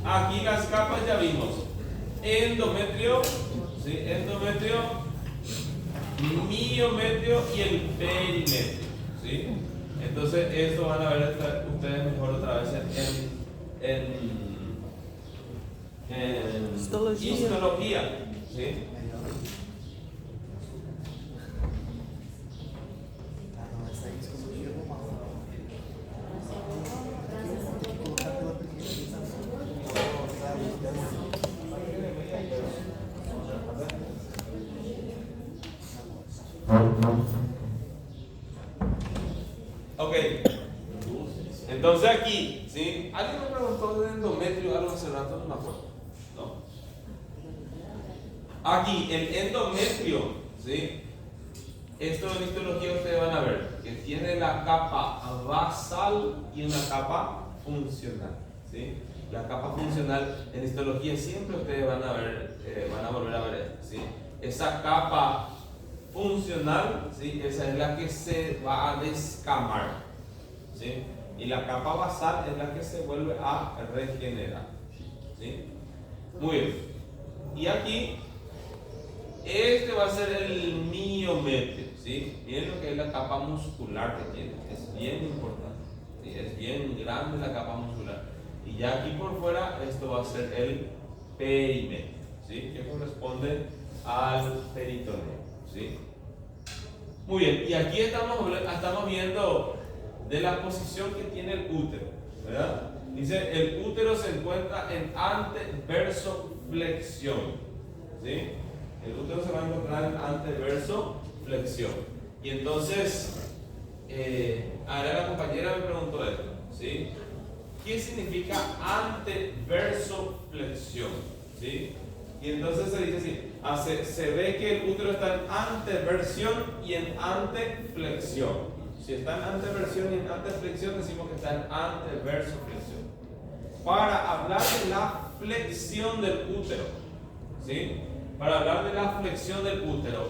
aquí las capas ya vimos. Endometrio, ¿sí? Endometrio, miometrio y el perimetrio, ¿sí? Entonces esto van a ver ustedes mejor otra vez en histología, ¿sí? Ok, entonces aquí, ¿sí? Alguien me preguntó de endometrio algo hace rato, no me acuerdo, ¿no? Aquí, el endometrio, ¿sí? Esto en histología ustedes van a ver que tiene la capa basal y una capa funcional, ¿sí? La capa funcional en histología siempre ustedes van a ver, van a volver a ver esto, ¿sí? Esa capa funcional, ¿sí? Esa es la que se va a descamar, ¿sí? Y la capa basal es la que se vuelve a regenerar, ¿sí? Muy bien. Y aquí, este va a ser el miometrio, ¿sí? Miren lo que es la capa muscular que tiene, es bien importante, ¿sí? Es bien grande la capa muscular. Y ya aquí por fuera, esto va a ser el perimetrio, ¿sí? Que corresponde al peritoneo, ¿sí? Muy bien, y aquí estamos viendo de la posición que tiene el útero, ¿verdad? Dice, el útero se encuentra en anteversoflexión, ¿sí? El útero se va a encontrar en anteversoflexión. Y entonces, ahora la compañera me preguntó esto, ¿sí? ¿Qué significa anteversoflexión? ¿Sí? Y entonces se dice así, se ve que el útero está en anteversión y en anteflexión. Si está en anteversión y en anteflexión, decimos que está en anteversoflexión. Para hablar de la flexión del útero, ¿sí? Para hablar de la flexión del útero,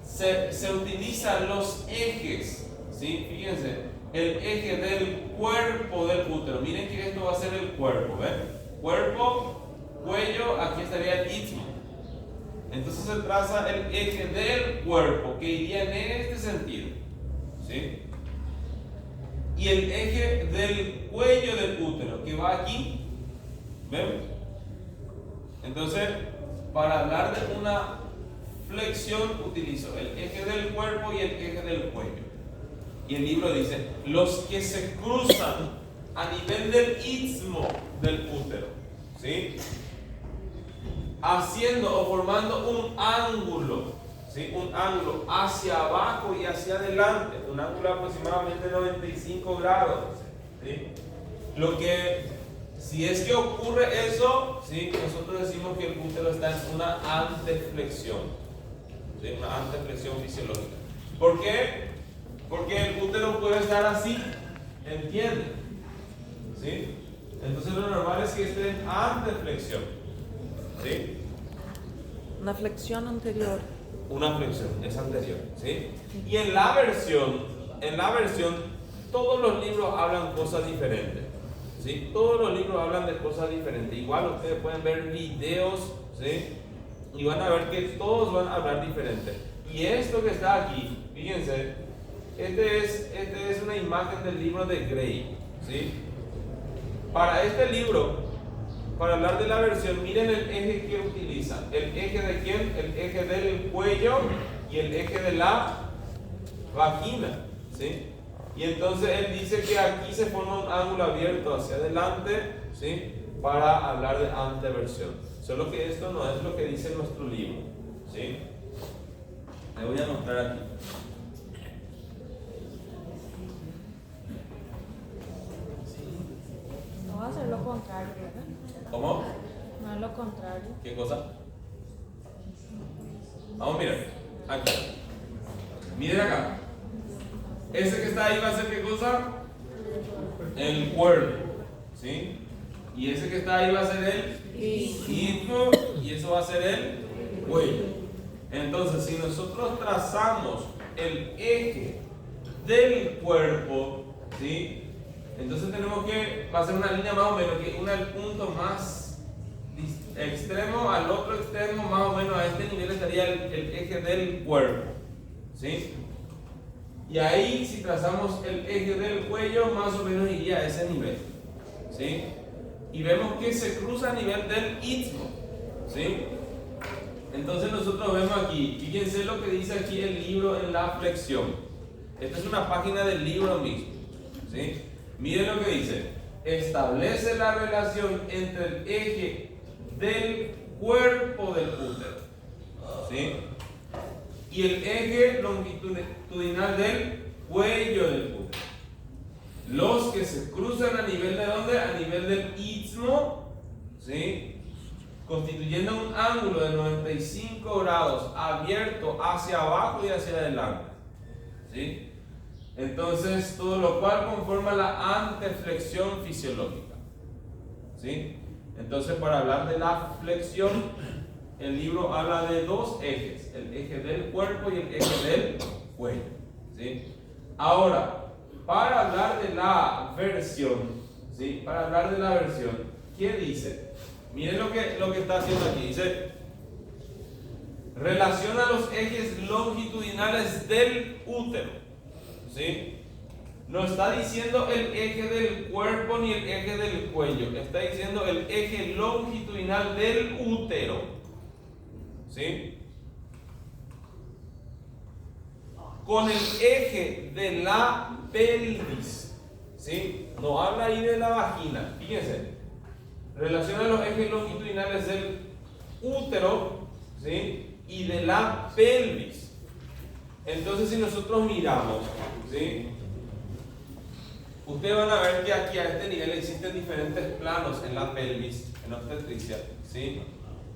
se utilizan los ejes, ¿sí? Fíjense, el eje del cuerpo del útero. Miren que esto va a ser el cuerpo, ¿ven? Cuerpo, cuello, aquí estaría el istmo. Entonces se traza el eje del cuerpo que iría en este sentido, ¿sí? Y el eje del cuello del útero que va aquí, ¿ven? Entonces, para hablar de una flexión utilizo el eje del cuerpo y el eje del cuello. Y el libro dice, los que se cruzan a nivel del istmo del útero, ¿sí? Haciendo o formando un ángulo, ¿sí? Un ángulo hacia abajo y hacia adelante, un ángulo aproximadamente 95 grados, ¿sí? Lo que, si es que ocurre eso, ¿sí? Nosotros decimos que el útero está en una anteflexión, ¿sí? Una anteflexión fisiológica. ¿Por qué? Porque el útero puede estar así, ¿entienden? ¿Sí? Entonces lo normal es que esté en anteflexión, ¿sí? Una flexión anterior. Una flexión, es anterior, ¿sí? Y en la versión, todos los libros hablan cosas diferentes, ¿sí? Todos los libros hablan de cosas diferentes. Igual ustedes pueden ver videos, ¿sí? Y van a ver que todos van a hablar diferente. Y esto que está aquí, fíjense, este es una imagen del libro de Gray, ¿sí? Para este libro, para hablar de la versión, miren el eje que utilizan. ¿El eje de quién? El eje del cuello y el eje de la vagina, ¿sí? Y entonces él dice que aquí se forma un ángulo abierto hacia adelante, ¿sí? Para hablar de anteversión. Solo que esto no es lo que dice nuestro libro, ¿sí? Le voy a mostrar aquí. No va a ser lo contrario, ¿verdad? ¿Cómo? No es lo contrario. ¿Qué cosa? Vamos a mirar. Aquí. Miren acá. Ese que está ahí va a ser ¿qué cosa? El cuerpo, ¿sí? Y ese que está ahí va a ser el istmo y eso va a ser el cuello. Entonces, si nosotros trazamos el eje del cuerpo, ¿sí? Entonces tenemos que pasar una línea más o menos, que una del punto más extremo al otro extremo, más o menos a este nivel estaría el eje del cuerpo, ¿sí? Y ahí, si trazamos el eje del cuello, más o menos iría a ese nivel, ¿sí? Y vemos que se cruza a nivel del istmo, ¿sí? Entonces nosotros vemos aquí, fíjense lo que dice aquí el libro en la flexión. Esta es una página del libro mismo, ¿sí? Miren lo que dice: establece la relación entre el eje del cuerpo del útero, ¿sí? Y el eje longitudinal del cuello del útero. Los que se cruzan a nivel de ¿dónde? A nivel del istmo, ¿sí? Constituyendo un ángulo de 95 grados abierto hacia abajo y hacia adelante, ¿sí? Entonces, todo lo cual conforma la anteflexión fisiológica, ¿sí? Entonces, para hablar de la flexión, el libro habla de dos ejes: el eje del cuerpo y el eje del cuello, ¿sí? Ahora, para hablar de la versión, ¿sí? Para hablar de la versión, ¿qué dice? Miren lo que está haciendo aquí. Dice: relaciona los ejes longitudinales del útero, ¿sí? No está diciendo el eje del cuerpo ni el eje del cuello, está diciendo el eje longitudinal del útero, ¿sí? Con el eje de la pelvis, ¿sí? No habla ahí de la vagina, fíjense. Relaciona los ejes longitudinales del útero, ¿sí? Y de la pelvis. Entonces, si nosotros miramos, ¿sí? Ustedes van a ver que aquí a este nivel existen diferentes planos en la pelvis, en obstetricia, ¿sí?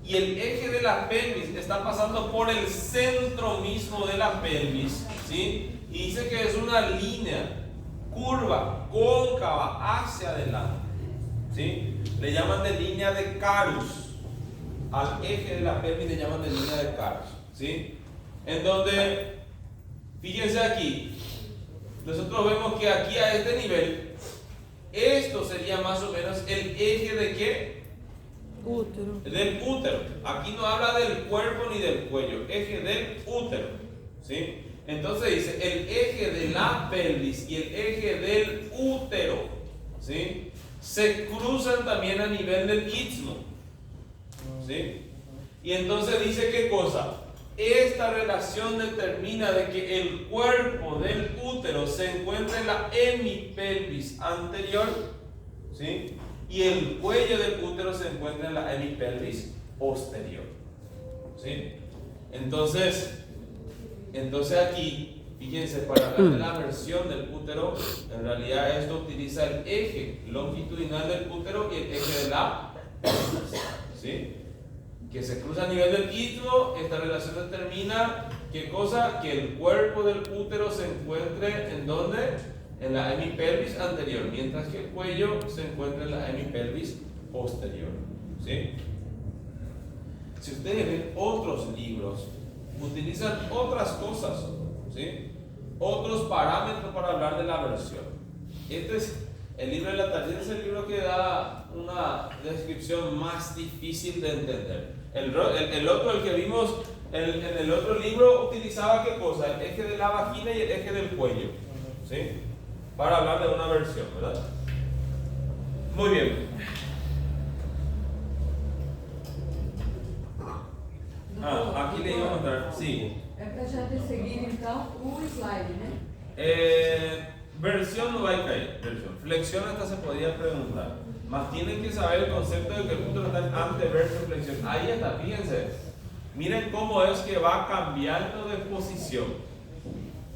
Y el eje de la pelvis está pasando por el centro mismo de la pelvis, ¿sí? Y dice que es una línea curva, cóncava hacia adelante, ¿sí? Le llaman de línea de Carus. Al eje de la pelvis le llaman de línea de Carus, ¿sí? En donde, fíjense aquí, nosotros vemos que aquí a este nivel, esto sería más o menos el eje de ¿qué? Útero. Del útero. Aquí no habla del cuerpo ni del cuello, eje del útero, ¿sí? Entonces dice el eje de la pelvis y el eje del útero, ¿sí? Se cruzan también a nivel del istmo, ¿sí? Y entonces dice ¿qué cosa? Esta relación determina de que el cuerpo del útero se encuentra en la hemipelvis anterior, ¿sí? Y el cuello del útero se encuentra en la hemipelvis posterior, ¿sí? Entonces aquí, fíjense, para hablar de la versión del útero, en realidad esto utiliza el eje longitudinal del útero y el eje de la pelvis, ¿sí? Que se cruza a nivel del istmo. Esta relación determina ¿qué cosa? Que el cuerpo del útero se encuentre ¿en dónde? En la hemipelvis anterior, mientras que el cuello se encuentra en la hemipelvis posterior, ¿sí? Si ustedes ven otros libros, utilizan otras cosas, ¿sí? Otros parámetros para hablar de la versión. Este es el libro de la Taller, es el libro que da una descripción más difícil de entender. El otro, el que vimos en el otro libro, utilizaba ¿qué cosa? El eje de la vagina y el eje del cuello, ¿sí? Para hablar de una versión, ¿verdad? Muy bien. Aquí le iba a mostrar, sí. É pra gente seguir então o slide, né? Versión no va a caer, versión. Flexión hasta se podría preguntar. Más tienen que saber el concepto de que el útero está en anteverso flexión. Ahí está, fíjense. Miren cómo es que va cambiando de posición.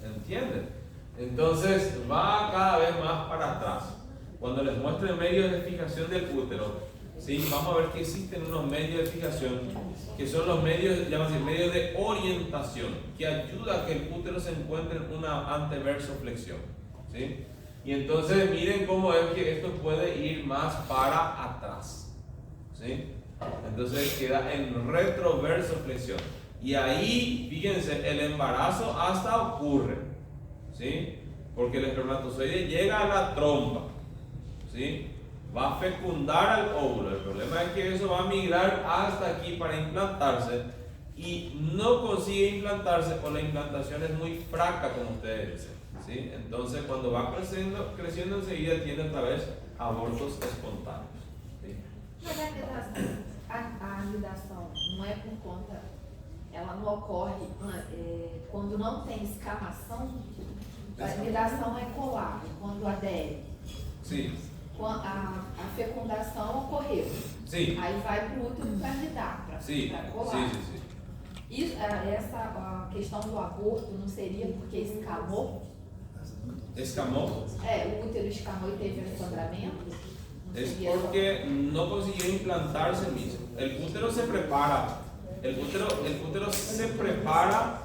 ¿Entienden? Entonces va cada vez más para atrás. Cuando les muestre medios de fijación del útero, ¿sí? Vamos a ver que existen unos medios de fijación que son los medios, llaman medios de orientación, que ayuda a que el útero se encuentre en una anteverso flexión, ¿sí? Y entonces miren cómo es que esto puede ir más para atrás, ¿sí? Entonces queda en retroverso flexión. Y ahí, fíjense, el embarazo hasta ocurre, ¿sí? Porque el espermatozoide llega a la trompa, ¿sí? Va a fecundar al óvulo. El problema es que eso va a migrar hasta aquí para implantarse y no consigue implantarse o la implantación es muy fraca, como ustedes dicen, ¿sí? Entonces, cuando va creciendo enseguida tiene otra vez abortos espontáneos, ¿sí? Mas a anidação não é por conta, ela não ocorre quando não tem escamação, a anidação é colágeno, quando adere. Sí. A fecundação ocorreu. Sí. Aí vai para o útero para anidar, para Sí. colar. Sí, sí, sí. Isso, essa questão do aborto não seria porque escamou? Escamó. O útero escamou y teve el sangramento. Es porque no consiguió implantarse mismo. El útero se prepara. El útero se prepara.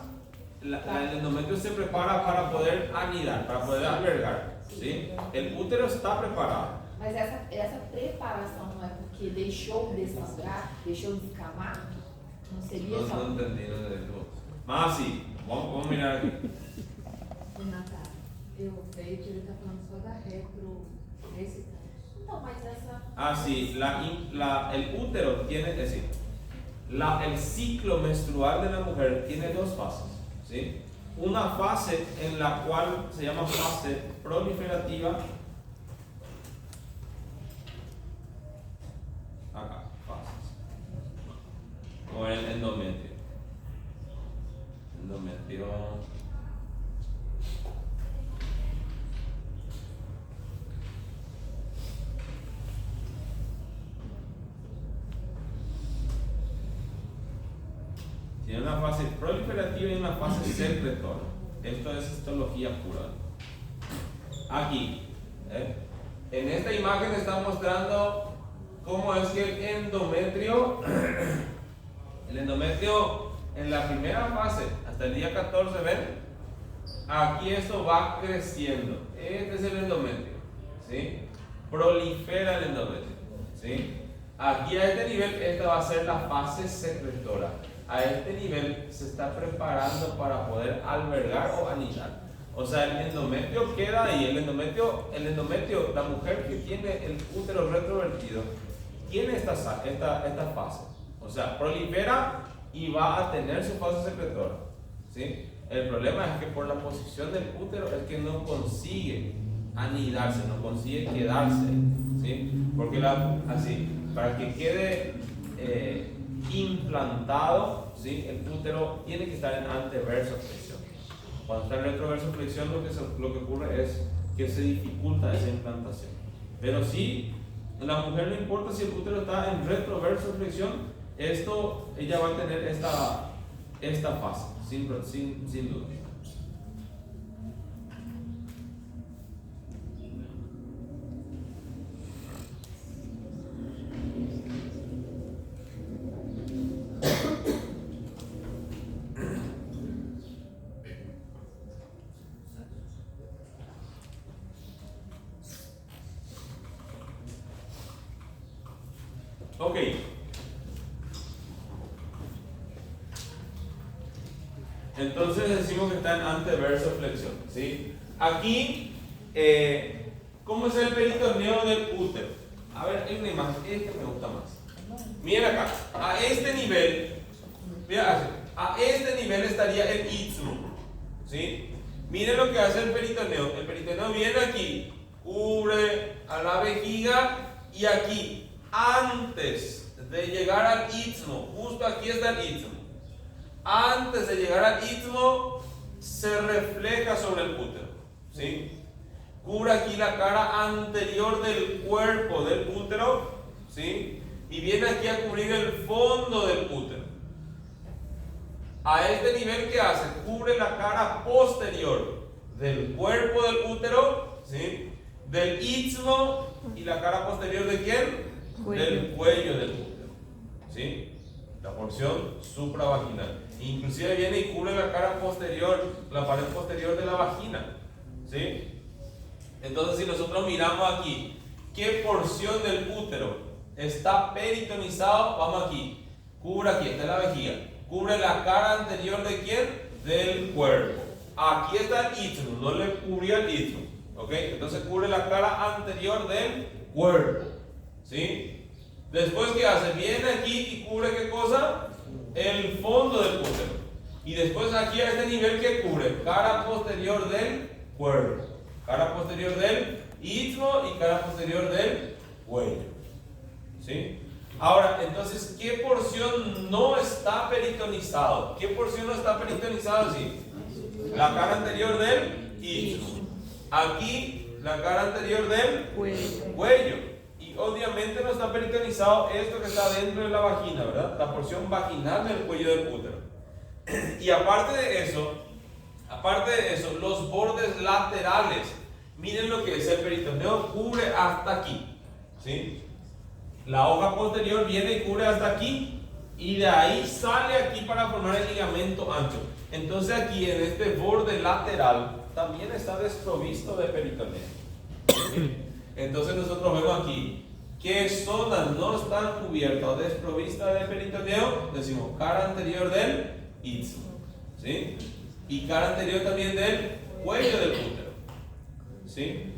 El endometrio se prepara para poder anidar, para poder albergar. ¿Sí? El útero está preparado. Mas essa preparação não é porque deixou de sangrar, deixou de escamar? Não seria só? No entendí. Más sí. Vamos a mirar aquí. Renata, eu vejo ele está falando só da retro nesse caso. Então, mas essa... Ah, sí, el útero tiene, es decir, el ciclo menstrual de la mujer tiene dos fases, ¿sí? Una fase en la cual se llama fase proliferativa, acá, fases, como el endometrio. Tiene una fase proliferativa y una fase secretora. Esto es histología pura. Aquí, en esta imagen está mostrando cómo es que el endometrio en la primera fase, hasta el día 14, ¿ven? Aquí esto va creciendo. Este es el endometrio, ¿sí? Prolifera el endometrio, ¿sí? Aquí a este nivel, esta va a ser la fase secretora. A este nivel se está preparando para poder albergar o anidar. O sea, el endometrio queda ahí. El endometrio, la mujer que tiene el útero retrovertido, tiene esta fase. O sea, prolifera y va a tener su fase secretora, ¿sí? El problema es que por la posición del útero es que no consigue anidarse, no consigue quedarse, ¿sí? Porque así, para que quede implantado, ¿sí? El útero tiene que estar en anteversoflexión. Cuando está en retroversoflexión lo que ocurre es que se dificulta esa implantación. Pero si a la mujer no importa si el útero está en retroversoflexión, ella va a tener esta fase, sin duda. Ok. Entonces decimos que está en anteversoflexión, ¿sí? Aquí, ¿cómo es el peritoneo del útero? A ver, hay una imagen, esta me gusta más. Miren acá, a este nivel, mira, a este nivel estaría el istmo, ¿sí? Miren lo que hace el peritoneo. El peritoneo viene aquí, cubre a la vejiga y aquí, antes de llegar al istmo, justo aquí está el istmo. Antes de llegar al istmo, se refleja sobre el útero, ¿sí? Cubre aquí la cara anterior del cuerpo del útero, ¿sí? Y viene aquí a cubrir el fondo del útero. A este nivel, ¿qué hace? Cubre la cara posterior del cuerpo del útero, ¿sí? Del istmo y la cara posterior ¿de quién? Del cuello del útero, ¿sí? La porción supravaginal. Inclusive viene y cubre la cara posterior, la pared posterior de la vagina, ¿sí? Entonces, si nosotros miramos aquí, ¿qué porción del útero está peritonizado? Vamos aquí, cubre aquí, esta es la vejiga, cubre la cara anterior ¿de quién? Del cuerpo. Aquí está el istmo, no le cubría el istmo, ¿ok? Entonces cubre la cara anterior del cuerpo, ¿sí? Después, ¿qué hace? Viene aquí y cubre, ¿qué cosa? El fondo del útero. Y después aquí a este nivel, ¿qué cubre? Cara posterior del cuerpo, cara posterior del istmo y cara posterior del cuello, ¿sí? Ahora, entonces, ¿qué porción no está peritonizado? ¿Qué porción no está peritonizado? Sí, la cara anterior del istmo. Aquí, la cara anterior del cuello. Y obviamente no está peritonizado esto que está dentro de la vagina, ¿verdad? La porción vaginal del cuello del útero. Y aparte de eso, los bordes laterales, miren lo que es el peritoneo, cubre hasta aquí, ¿sí? La hoja posterior viene y cubre hasta aquí, y de ahí sale aquí para formar el ligamento ancho. Entonces aquí en este borde lateral también está desprovisto de peritoneo, ¿sí? Entonces nosotros vemos aquí qué zonas no están cubiertas o desprovistas de peritoneo. Decimos cara anterior del istmo, ¿sí? Y cara anterior también del cuello del útero, ¿sí?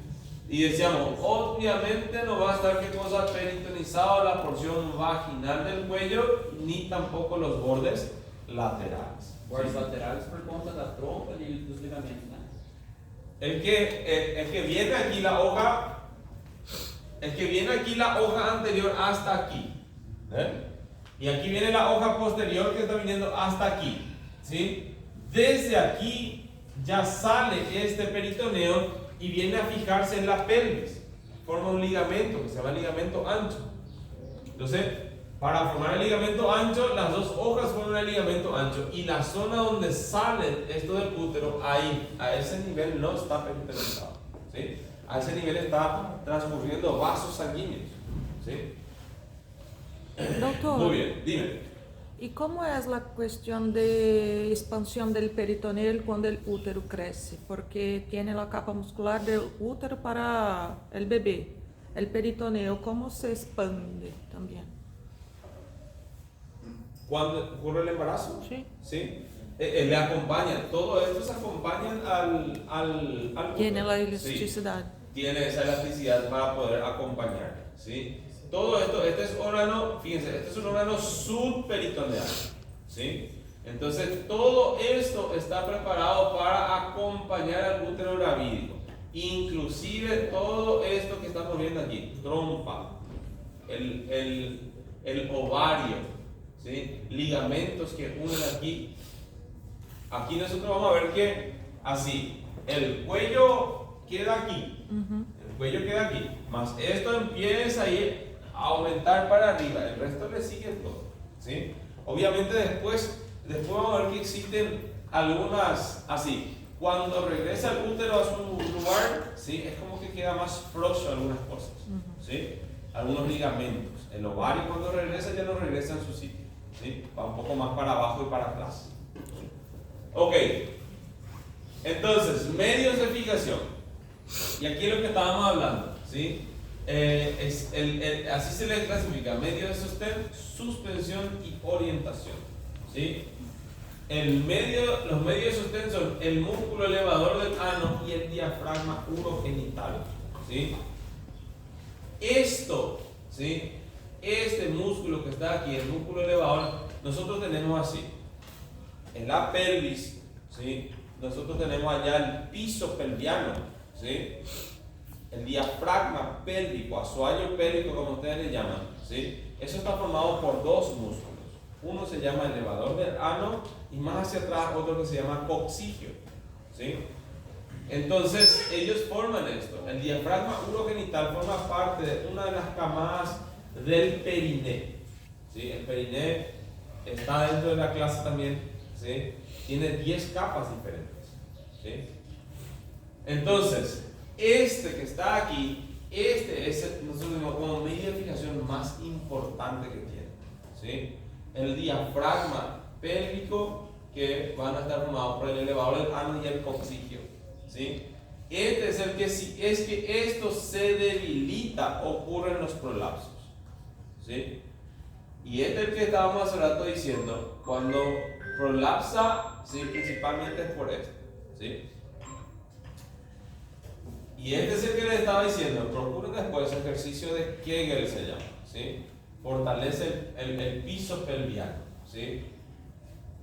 Y decíamos, obviamente no va a estar qué cosa peritonizado la porción vaginal del cuello, ni tampoco los bordes laterales. Bordes laterales por conta da trompa e dos ligamentos, né? El que viene aquí la hoja, anterior hasta aquí, ¿eh? Y aquí viene la hoja posterior que está viniendo hasta aquí, ¿sí? Desde aquí ya sale este peritoneo y viene a fijarse en la pelvis, forma un ligamento que se llama ligamento ancho. Entonces, para formar el ligamento ancho, las dos hojas forman el ligamento ancho, y la zona donde sale esto del útero, ahí, a ese nivel no está peritonizado, ¿sí? A ese nivel está transcurriendo vasos sanguíneos, ¿sí? Doctor, Muy bien, dime. ¿y cómo es la cuestión de expansión del peritoneo cuando el útero crece? Porque tiene la capa muscular del útero para el bebé. El peritoneo, ¿cómo se expande también? Cuando ocurre el embarazo, Sí. ¿sí? Le acompaña, todo esto se acompañan al Tiene útero, la ¿sí? elasticidad. Tiene esa elasticidad para poder acompañar, ¿sí? Todo esto, este es órgano, fíjense, este es un órgano subperitoneal, ¿sí? Entonces todo esto está preparado para acompañar al útero gravídico, inclusive todo esto que estamos viendo aquí, trompa, el ovario, ¿sí? Ligamentos que unen aquí. Aquí nosotros vamos a ver que así, el cuello queda aquí, el cuello queda aquí, más esto empieza a ir a aumentar para arriba, el resto le sigue todo, ¿sí? Obviamente después vamos a ver que existen algunas así. Cuando regresa el útero a su lugar, ¿sí? Es como que queda más flojo algunas cosas, ¿sí? Algunos ligamentos. El ovario cuando regresa ya no regresa en su sitio, ¿sí? Va un poco más para abajo y para atrás. Ok, entonces, medios de fijación. Y aquí es lo que estábamos hablando, ¿sí? Así se le clasifica: medio de sostén, suspensión y orientación, ¿sí? Los medios de sostén son el músculo elevador del ano y el diafragma urogenital, ¿sí? Esto, ¿sí? Este músculo que está aquí, el músculo elevador, nosotros tenemos así. En la pelvis, ¿sí? Nosotros tenemos allá el piso pelviano, ¿sí? El diafragma pélvico, asoallo pélvico, como ustedes le llaman, ¿sí? Eso está formado por dos músculos. Uno se llama elevador del ano y más hacia atrás otro que se llama coccigio, ¿sí? Entonces ellos forman esto. El diafragma urogenital forma parte de una de las camadas del periné, ¿sí? El periné está dentro de la clase también, ¿sí? Tiene 10 capas diferentes, ¿sí? Entonces, este que está aquí, este es nosotros como medio de fijación más importante que tiene, ¿sí? El diafragma pélvico, que van a estar formados por el elevador del ano y el coccigio, ¿sí? Este es el que, si es que esto se debilita, ocurren los prolapsos, ¿sí? Y este es el que estábamos hace rato diciendo, cuando prolapsa, ¿sí? Principalmente es por esto, ¿sí? Y este es el que les estaba diciendo, procuren después ejercicio de Kegel se llama, ¿sí? Fortalece el piso pelviano, ¿sí?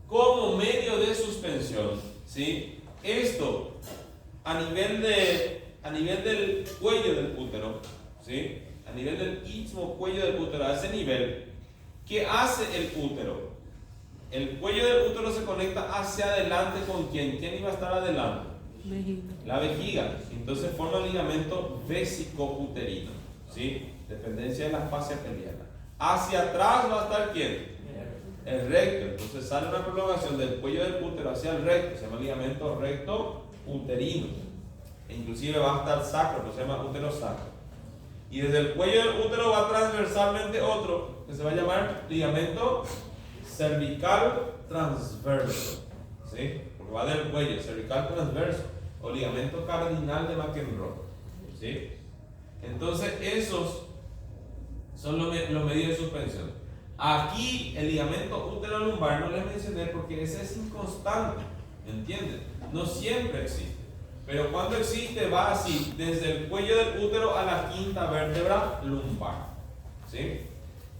Como medio de suspensión, ¿sí? Esto a nivel del cuello del útero, ¿sí? A nivel del istmo cuello del útero, a ese nivel, ¿qué hace el útero? El cuello del útero se conecta hacia adelante con quién. ¿Quién iba a estar adelante? Vejiga. La vejiga. Entonces forma ligamento vesicouterino, ¿sí? Dependencia de la fascia pelviana. Hacia atrás va a estar quién? El recto. Entonces sale una prolongación del cuello del útero hacia el recto, se llama ligamento recto uterino. E inclusive va a estar sacro, pero se llama útero sacro. Y desde el cuello del útero va transversalmente otro, que se va a llamar ligamento cervical transverso, ¿sí? Porque va del cuello, cervical transverso, o ligamento cardinal de McEnroe, ¿sí? Entonces esos son los medios de suspensión. Aquí el ligamento útero-lumbar no les mencioné porque ese es inconstante, ¿entienden? No siempre existe, pero cuando existe va así, desde el cuello del útero a la quinta vértebra lumbar, ¿sí?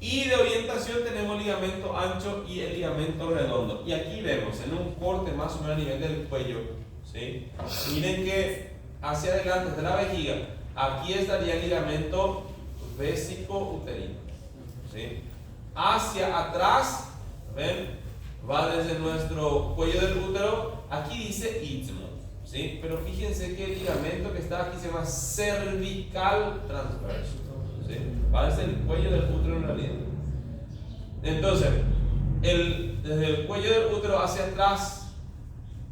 Y de orientación tenemos ligamento ancho y el ligamento redondo. Y aquí vemos en un corte más o menos a nivel del cuello, ¿sí? Miren que hacia adelante de la vejiga, aquí estaría el ligamento vesicouterino, ¿sí? Hacia atrás, ¿ven? Va desde nuestro cuello del útero, aquí dice istmo, ¿sí? Pero fíjense que el ligamento que está aquí se llama cervical transverso, ¿sí? Va desde el cuello del útero en realidad. Entonces, desde el cuello del útero hacia atrás,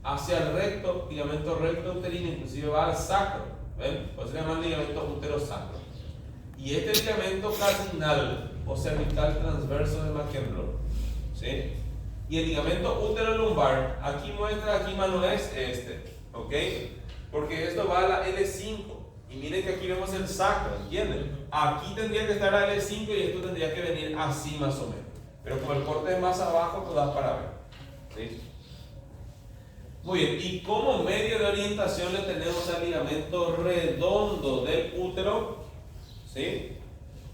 hacia el recto, ligamento recto uterino, inclusive va al sacro, ¿ven? Pues se llama ligamento útero sacro. Y este ligamento cardinal o cervical transverso de McEnroe, ¿sí? Y el ligamento útero lumbar, aquí muestra, aquí mano es este, ¿ok? Porque esto va a la L5. Y miren que aquí vemos el sacro, ¿entienden? Aquí tendría que estar la L5 y esto tendría que venir así más o menos. Pero como el corte es más abajo, pues da para ver, ¿sí? Muy bien, y como medio de orientación le tenemos al ligamento redondo del útero, ¿sí?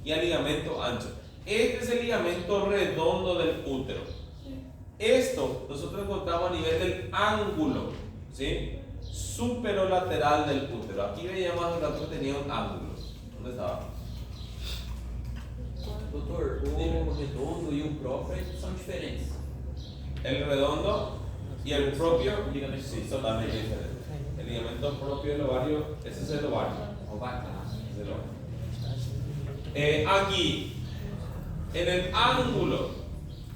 Y al ligamento ancho. Este es el ligamento redondo del útero. Esto nosotros encontramos a nivel del ángulo, ¿sí? Superolateral del útero. Aquí veíamos que el otro tenía un ángulo. ¿Dónde estaba? Doutor, o redondo e o próprio são diferentes. El redondo y el propio, Ligamento sí, totalmente diferentes. El ligamento propio del ovario, ese es el ovario. Es el ovario. Aquí, en el ángulo,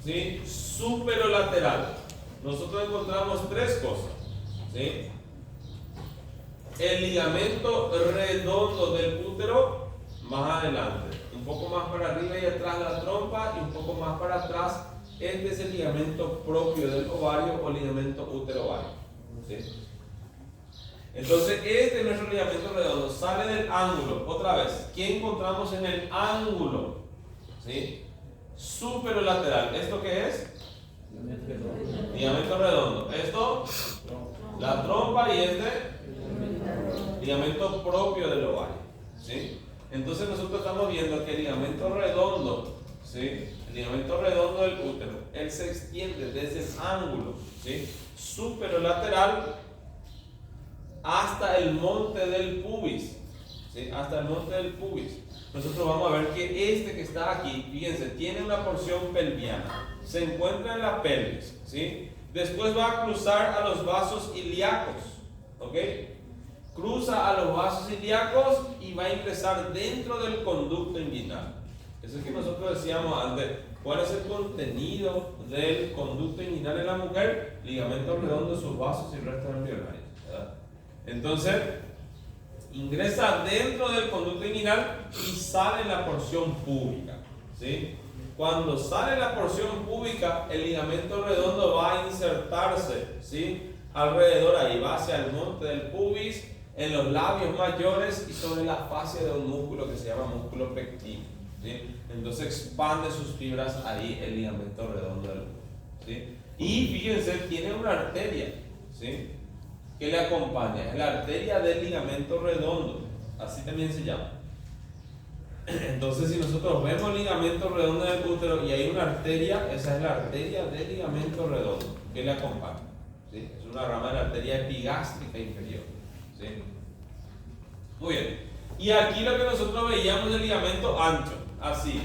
¿sí? Superolateral, nosotros encontramos tres cosas, ¿sí? El ligamento redondo del útero, más adelante, un poco más para arriba y atrás de la trompa y un poco más para atrás. Este es el ligamento propio del ovario o ligamento útero-ovario, ¿sí? Entonces este es nuestro ligamento redondo, sale del ángulo. Otra vez, ¿qué encontramos en el ángulo? ¿Sí? Superolateral. ¿Esto qué es? Ligamento redondo. Esto, la trompa, y este, ligamento propio del ovario, ¿sí? Entonces nosotros estamos viendo que el ligamento redondo, ¿sí? El ligamento redondo del útero, él se extiende desde el ángulo, ¿sí? Superolateral hasta el monte del pubis, ¿sí? Hasta el monte del pubis. Nosotros vamos a ver que este que está aquí, fíjense, tiene una porción pelviana, se encuentra en la pelvis, ¿sí? Después va a cruzar a los vasos ilíacos, ¿ok? Cruza a los vasos ilíacos y va a ingresar dentro del conducto inguinal. Eso es que nosotros decíamos antes. ¿Cuál es el contenido del conducto inguinal en la mujer? Ligamento redondo, sus vasos y restos embrionarios, ¿verdad? Entonces, ingresa dentro del conducto inguinal y sale en la porción púbica, ¿sí? Cuando sale la porción púbica, el ligamento redondo va a insertarse, ¿sí? Alrededor, ahí va hacia el monte del pubis, en los labios mayores y sobre la fascia de un músculo que se llama músculo pectino, ¿sí? Entonces expande sus fibras ahí el ligamento redondo del útero, ¿sí? Y fíjense, tiene una arteria, ¿sí? Que le acompaña, es la arteria del ligamento redondo. así también se llama. Entonces, si nosotros vemos el ligamento redondo del útero y hay una arteria, esa es la arteria del ligamento redondo que le acompaña, ¿sí? Es una rama de la arteria epigástrica inferior, ¿sí? Muy bien. Y aquí lo que nosotros veíamos es el ligamento ancho, así.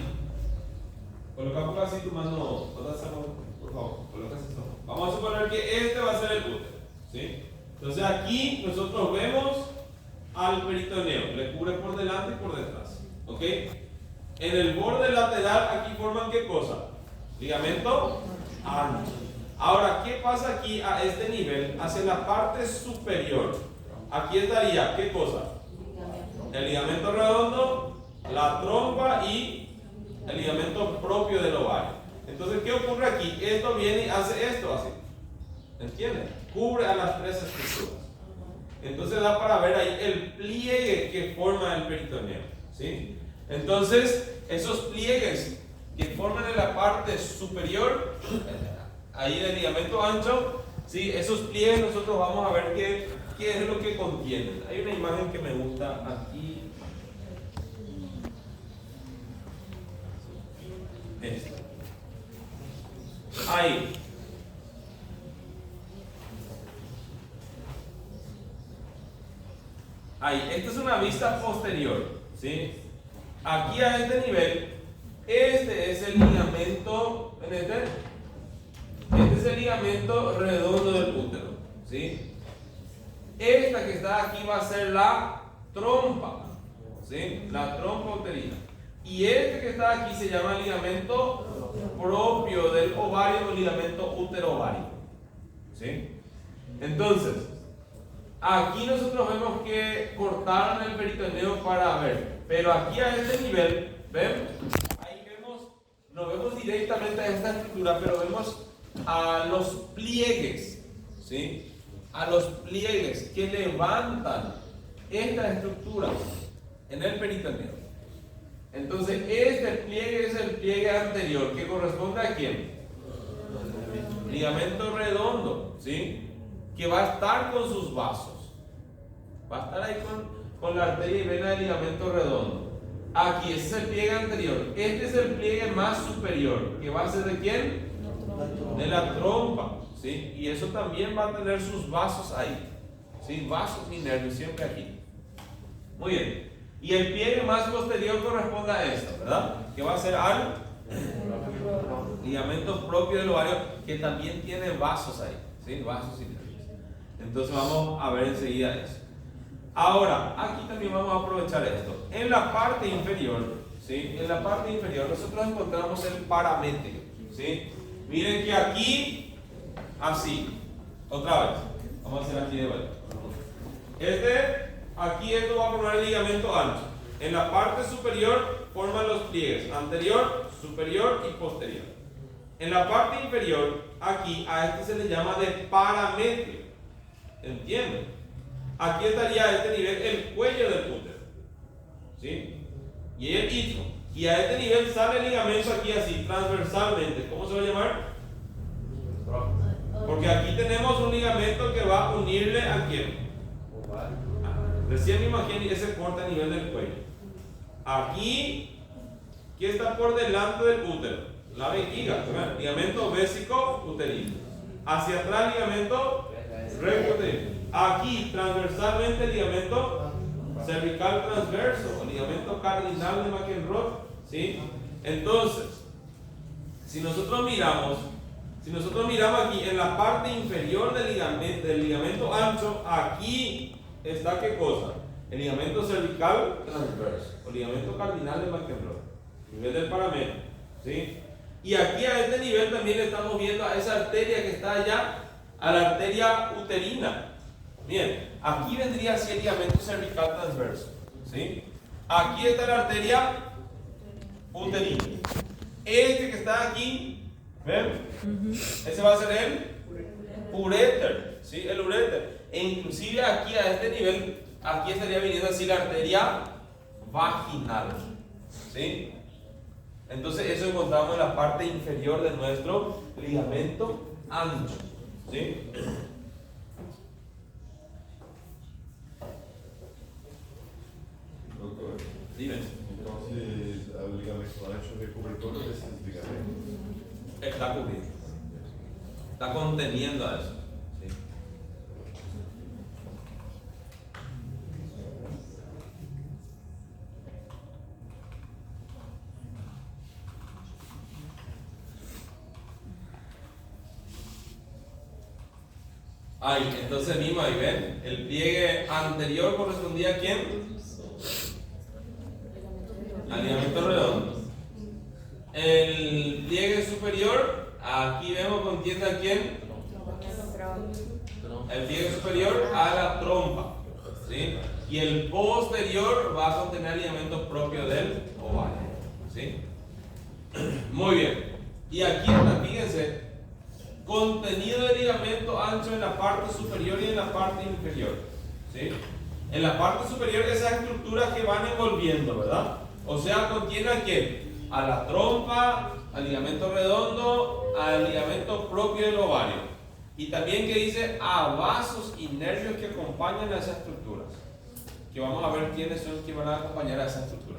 Colocamos así tu mano, por favor, coloca así. Vamos a suponer que este va a ser el útero, ¿sí? Entonces aquí nosotros vemos al peritoneo, le cubre por delante y por detrás, ¿ok? En el borde lateral aquí forman ¿qué cosa? Ligamento ancho. Ahora, ¿qué pasa aquí a este nivel? Hacia la parte superior. Aquí estaría ¿qué cosa? El ligamento redondo, la trompa y el ligamento propio del ovario. Entonces, ¿qué ocurre aquí? Esto viene y hace esto así. ¿Entienden? Cubre a las tres estructuras. Entonces da para ver ahí el pliegue que forma el peritoneo, ¿sí? Entonces, esos pliegues que forman en la parte superior, ahí del ligamento ancho, ¿sí? Esos pliegues nosotros vamos a ver qué es lo que contienen. Hay una imagen que me gusta aquí. Esta. Ahí. Ahí. Esta es una vista posterior, ¿sí? Aquí a este nivel, este es el ligamento, este es el ligamento redondo del útero, ¿sí? Esta que está aquí va a ser la trompa, ¿sí? La trompa uterina. Y este que está aquí se llama ligamento propio del ovario o ligamento útero-ovario, ¿sí? Entonces, aquí nosotros vemos que cortaron el peritoneo para ver, pero aquí a este nivel, ¿ven? Ahí vemos, no vemos directamente a esta estructura, pero vemos a los pliegues, ¿sí? A los pliegues que levantan esta estructura en el peritoneo. Entonces, este pliegue es el pliegue anterior, que corresponde a quién? Ligamento redondo, ¿sí? Que va a estar con sus vasos. Va a estar ahí con la arteria y vena del ligamento redondo. Aquí, ese es el pliegue anterior. Este es el pliegue más superior, que va a ser ¿de quién? De la trompa, ¿sí? Y eso también va a tener sus vasos ahí, ¿sí? Vasos y nervios, siempre aquí. Muy bien. Y el pliegue más posterior corresponde a esto, ¿verdad? Que va a ser al ligamento propio del ovario, que también tiene vasos ahí, ¿sí? Vasos y nervios. Entonces vamos a ver enseguida eso. Ahora, aquí también vamos a aprovechar esto. En la parte inferior, ¿sí? En la parte inferior nosotros encontramos el paramétrio, ¿sí? Miren que aquí, así, otra vez, vamos a hacer aquí de vuelta. Aquí esto va a formar el ligamento ancho. En la parte superior forman los pliegues anterior, superior y posterior. En la parte inferior, aquí a este se le llama de paramétrio. ¿Entienden? Aquí estaría a este nivel el cuello del útero, ¿sí? Y el istmo. Y a este nivel sale el ligamento aquí así, transversalmente. ¿Cómo se va a llamar? Porque aquí tenemos un ligamento que va a unirle a quién. Recién me imaginé ese corte a nivel del cuello. Aquí, ¿qué está por delante del útero? La vejiga, ¿verdad? Ligamento vésico uterino. Hacia atrás, ligamento recto uterino. Aquí, transversalmente, ligamento cervical transverso, o ligamento cardinal de McEnroe, ¿sí? Entonces, si nosotros miramos aquí en la parte inferior del ligamento ancho, aquí está ¿qué cosa? El ligamento cervical transverso, o ligamento cardinal de McEnroe, nivel del paramétrio, ¿sí? Y aquí a este nivel también estamos viendo a esa arteria que está allá, a la arteria uterina. Bien, aquí vendría así el ligamento cervical transverso, ¿sí? Aquí está la arteria uterina. Este que está aquí, ¿ven? Ese va a ser el uréter, ¿sí? El uréter. E inclusive aquí a este nivel, aquí estaría viniendo así la arteria vaginal, ¿sí? Entonces eso encontramos en la parte inferior de nuestro ligamento ancho, ¿sí? Dime. Entonces, el ligamento ancho recubre todos esos ligamentos. Está cubriendo. Está conteniendo a eso. ¿Sí? Ahí, entonces mismo ahí ven, el pliegue anterior correspondía a quién? Al ligamento redondo. El pliegue superior, aquí vemos contiene a quién? El pliegue superior a la trompa, ¿sí? Y el posterior va a contener el ligamento propio del ovario, ¿sí? Muy bien. Y aquí está, fíjense, contenido de ligamento ancho en la parte superior y en la parte inferior, ¿sí? En la parte superior esas estructuras que van envolviendo, ¿verdad? O sea, contiene a quién? A la trompa, al ligamento redondo, al ligamento propio del ovario. Y también que dice a vasos y nervios que acompañan a esas estructuras. Que vamos a ver quiénes son los que van a acompañar a esa estructura.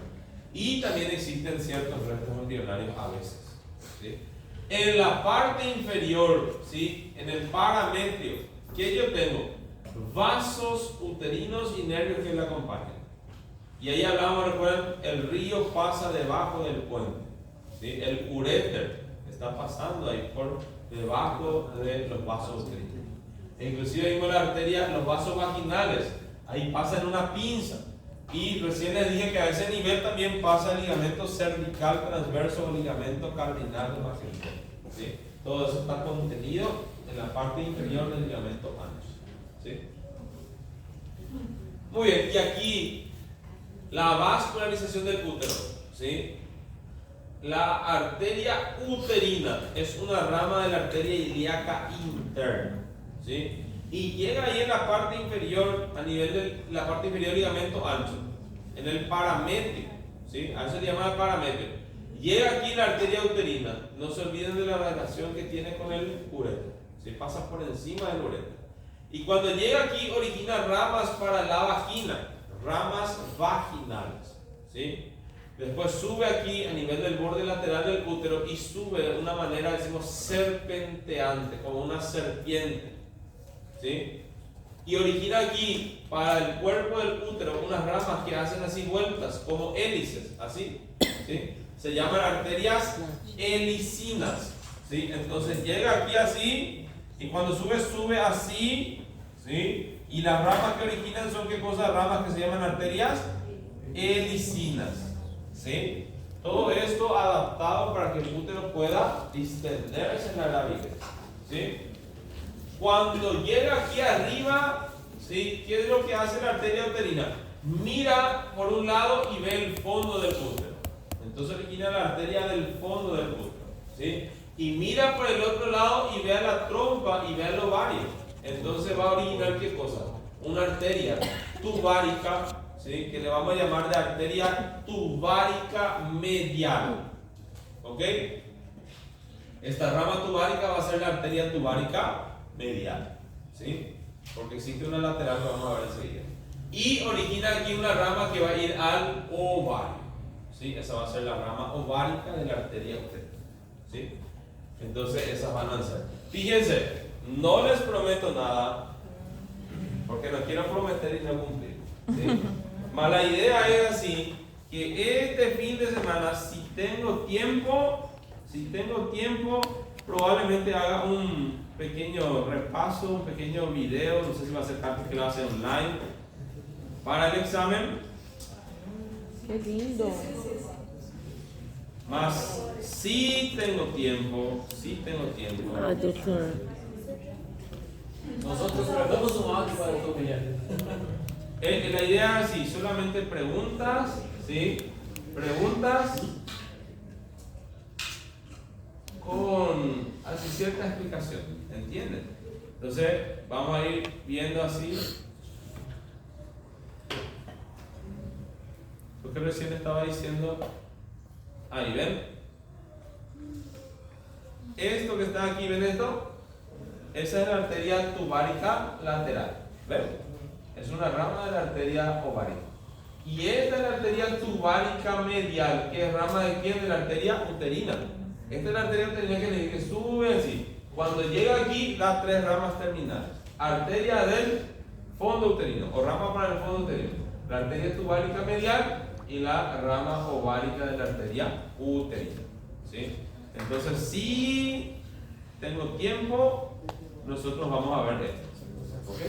Y también existen ciertos restos embrionarios a veces, ¿sí? En la parte inferior, ¿sí? En el parametrio, ¿qué yo tengo? Vasos uterinos y nervios que le acompañan. Y ahí hablamos, recuerden, el río pasa debajo del puente, ¿sí? El uréter está pasando ahí por debajo de los vasos uterinos. E inclusive vimos la arteria, los vasos vaginales, ahí pasa en una pinza. Y recién les dije que a ese nivel también pasa el ligamento cervical transverso o ligamento cardinal de Magellan, ¿sí? Todo eso está contenido en la parte inferior del ligamento ancho, ¿sí? Muy bien, y aquí la vascularización del útero, ¿sí? La arteria uterina es una rama de la arteria ilíaca interna, ¿sí? Y llega ahí en la parte inferior, a nivel de la parte inferior del ligamento ancho, en el parametrio, ¿sí? A eso se llama el parametrio. Llega aquí la arteria uterina, no se olviden de la relación que tiene con el uréter, ¿sí? Pasa por encima del uréter. Y cuando llega aquí origina ramas para la vagina, ramas vaginales, ¿sí? Después sube aquí a nivel del borde lateral del útero y sube de una manera, decimos, serpenteante, como una serpiente, ¿sí? Y origina aquí para el cuerpo del útero unas ramas que hacen así vueltas, como hélices, así, ¿sí? Se llaman arterias helicinas, ¿sí? Entonces llega aquí así y cuando sube, sube así, ¿sí? Y las ramas que originan son ¿qué cosas? Ramas que se llaman arterias helicinas, ¿sí? Todo esto adaptado para que el útero pueda distenderse en la gravidez, ¿sí? Cuando llega aquí arriba, ¿sí? ¿Qué es lo que hace la arteria uterina? Mira por un lado y ve el fondo del útero. Entonces origina la arteria del fondo del útero, ¿sí? Y mira por el otro lado y ve a la trompa y ve al ovario. Entonces va a originar ¿qué cosa? Una arteria tubárica, ¿sí? Que le vamos a llamar de arteria tubárica medial, ¿ok? Esta rama tubárica va a ser la arteria tubárica medial, ¿sí? Porque existe una lateral que vamos a ver enseguida. Y origina aquí una rama que va a ir al ovario, ¿sí? Esa va a ser la rama ovárica de la arteria uterina, ¿sí? Entonces esas van a ser. Fíjense, no les prometo nada, porque no quiero prometer y no cumplir, ¿sí? Mas la idea es así, que este fin de semana, si tengo tiempo, probablemente haga un pequeño repaso, un pequeño video, no sé si va a ser clase online, para el examen. Qué lindo. Mas sí tengo tiempo. Ay, doctor. Nosotros guardamos un audio para tu opinión. La idea es así, solamente preguntas, ¿sí? Preguntas con así cierta explicación, ¿entienden? Entonces vamos a ir viendo así. Porque recién estaba diciendo, ahí ven, esto que está aquí, ¿ven esto? Esa es la arteria tubárica lateral, ¿ven? Es una rama de la arteria ovárica. Y esta es la arteria tubárica medial, que es rama de quién? De la arteria uterina. Esta es la arteria uterina que sube así. Cuando llega aquí, da 3 ramas terminales. Arteria del fondo uterino, o rama para el fondo uterino. La arteria tubárica medial y la rama ovárica de la arteria uterina. ¿Sí? Entonces, si tengo tiempo, nosotros vamos a ver esto. ¿Ok?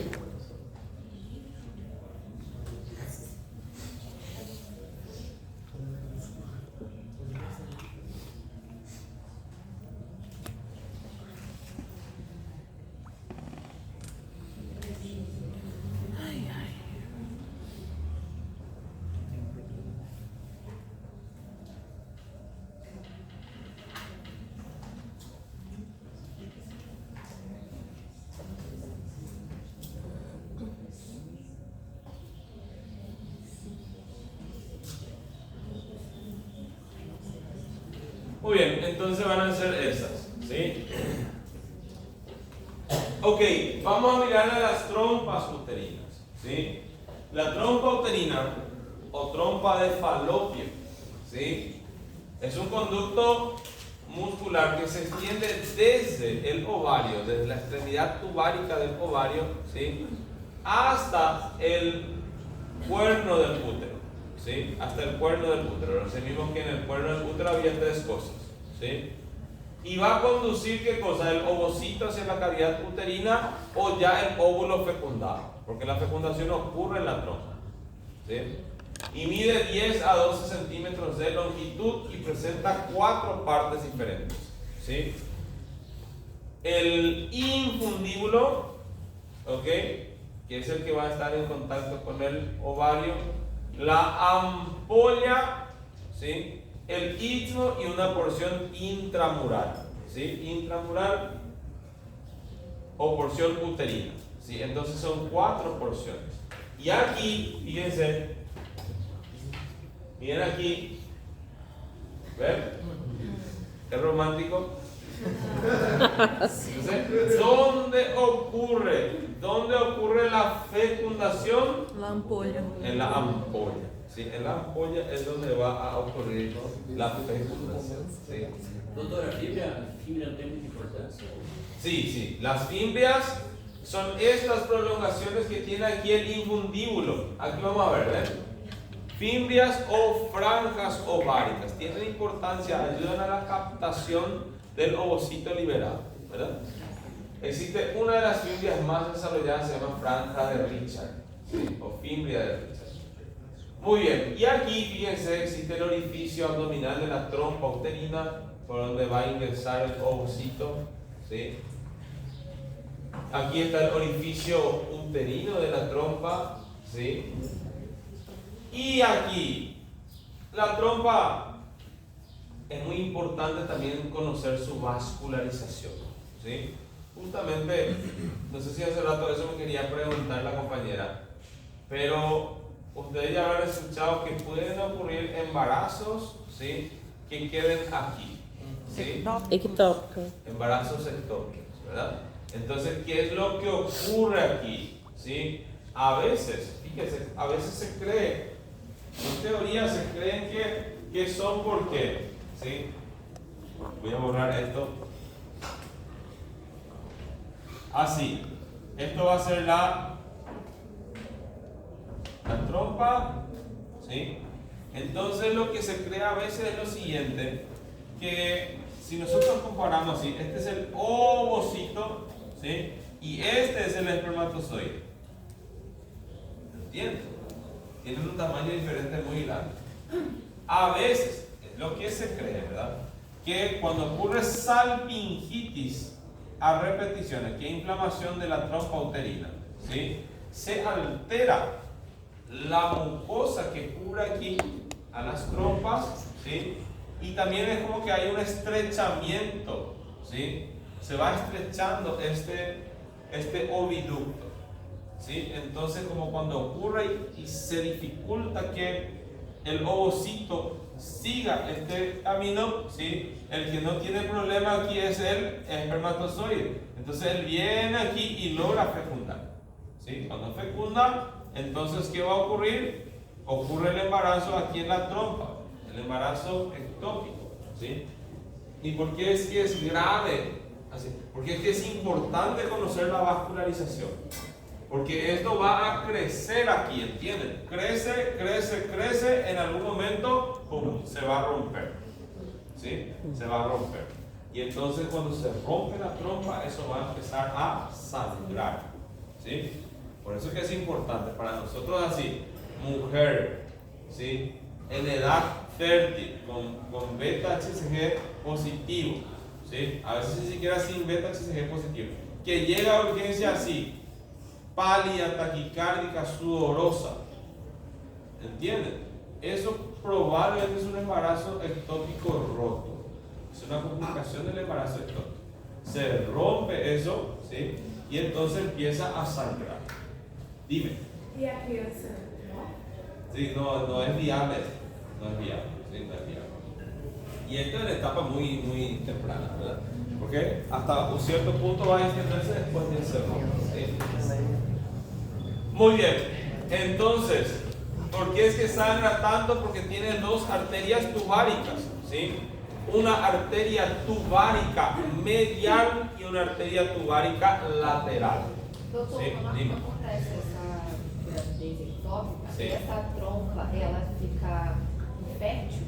Muy bien, entonces van a ser esas, ¿sí? Ok, vamos a mirar a las trompas uterinas, ¿sí? La trompa uterina o trompa de falopio, ¿sí? Es un conducto muscular que se extiende desde el ovario, desde la extremidad tubárica del ovario, ¿sí? Hasta el cuerno del útero. ¿Sí? Hasta el cuerno del útero. Nos vimos que en el cuerno del útero había 3 cosas. ¿Sí? Y va a conducir ¿qué cosa? El ovocito hacia la cavidad uterina o ya el óvulo fecundado. Porque la fecundación ocurre en la trompa. ¿Sí? Y mide 10 a 12 centímetros de longitud y presenta 4 partes diferentes. ¿Sí? El infundíbulo, ¿ok? Que es el que va a estar en contacto con el ovario. La ampolla, ¿sí? El istmo y una porción intramural, ¿sí? Intramural o porción uterina, ¿sí? Entonces son 4 porciones. Y aquí, fíjense, miren aquí, ¿ven? Es romántico. Entonces, ¿dónde ocurre la fecundación? La ampolla. En la ampolla. ¿Sí? En la ampolla es donde va a ocurrir la fecundación. ¿Sí? Doctor, la fibra tiene mucha importancia. Sí. Las fimbrias son estas prolongaciones que tiene aquí el infundíbulo. Aquí vamos a ver, ¿ven? Fimbrias o franjas ováricas tienen importancia, ayudan a la captación del ovocito liberado, ¿verdad? Existe una de las fimbrias más desarrolladas, se llama franja de Richard, ¿sí? O fimbria de Richard. Muy bien, y aquí fíjense, existe el orificio abdominal de la trompa uterina por donde va a ingresar el ovocito, ¿sí? Aquí está el orificio uterino de la trompa, ¿sí? Y aquí, la trompa, es muy importante también conocer su vascularización, ¿sí? Justamente, no sé si hace rato eso me quería preguntar la compañera, pero ustedes ya habrán escuchado que pueden ocurrir embarazos, ¿sí? Que queden aquí, ¿sí? Ectópico. Embarazos ectópicos, ¿verdad? Entonces, ¿qué es lo que ocurre aquí? ¿Sí? A veces, fíjense, a veces se cree, en teoría se creen que son ¿por qué? ¿Sí? Voy a borrar esto. Así. Esto va a ser la trompa, ¿sí? Entonces lo que se cree a veces es lo siguiente, que si nosotros comparamos así, este es el ovocito, ¿sí? Y este es el espermatozoide. ¿Entienden? Tienen un tamaño diferente muy grande. A veces, es lo que se cree, ¿verdad? Que cuando ocurre salpingitis a repeticiones, que es inflamación de la trompa uterina, ¿sí? Se altera la mucosa que cubre aquí a las trompas, ¿sí? Y también es como que hay un estrechamiento, ¿sí? Se va estrechando este oviducto, ¿sí? Entonces, como cuando ocurre y se dificulta que el ovocito siga este camino, ¿sí? El que no tiene problema aquí es el espermatozoide. Entonces él viene aquí y logra fecundar, ¿sí? Cuando fecunda, entonces ¿qué va a ocurrir? ocurre el embarazo aquí en la trompa, el embarazo ectópico, ¿sí? ¿Y por qué es que es grave? Así, porque es que es importante conocer la vascularización, porque esto va a crecer aquí, ¿entienden? Crece, crece, crece, en algún momento, ¡pum!, se va a romper, ¿sí? Se va a romper. Y entonces cuando se rompe la trompa, eso va a empezar a sangrar, ¿sí? Por eso es que es importante para nosotros así, mujer, ¿sí?, en edad fértil, con beta-HCG positivo, ¿sí?, a veces ni siquiera sin beta-HCG positivo, que llega a urgencia así, pálida, taquicárdica, sudorosa, ¿entienden? Eso probablemente es un embarazo ectópico roto, es una complicación del embarazo ectópico. Se rompe eso, ¿sí?, y entonces empieza a sangrar. Dime. E a criança Sí, no es viable, no es viable, sí, no es viable. Y esto en etapa muy, muy temprana, ¿verdad? Porque hasta un cierto punto va a extenderse después de ese rompe, ¿sí? Muy bien, entonces, ¿por qué es que sangra tanto? Porque tiene dos arterias tubáricas, ¿sí? Una arteria tubárica medial y una arteria tubárica lateral. Doutor, Sí, quando dime. acontece essa gravidez ectópica, Sim. essa trompa, ela fica infértil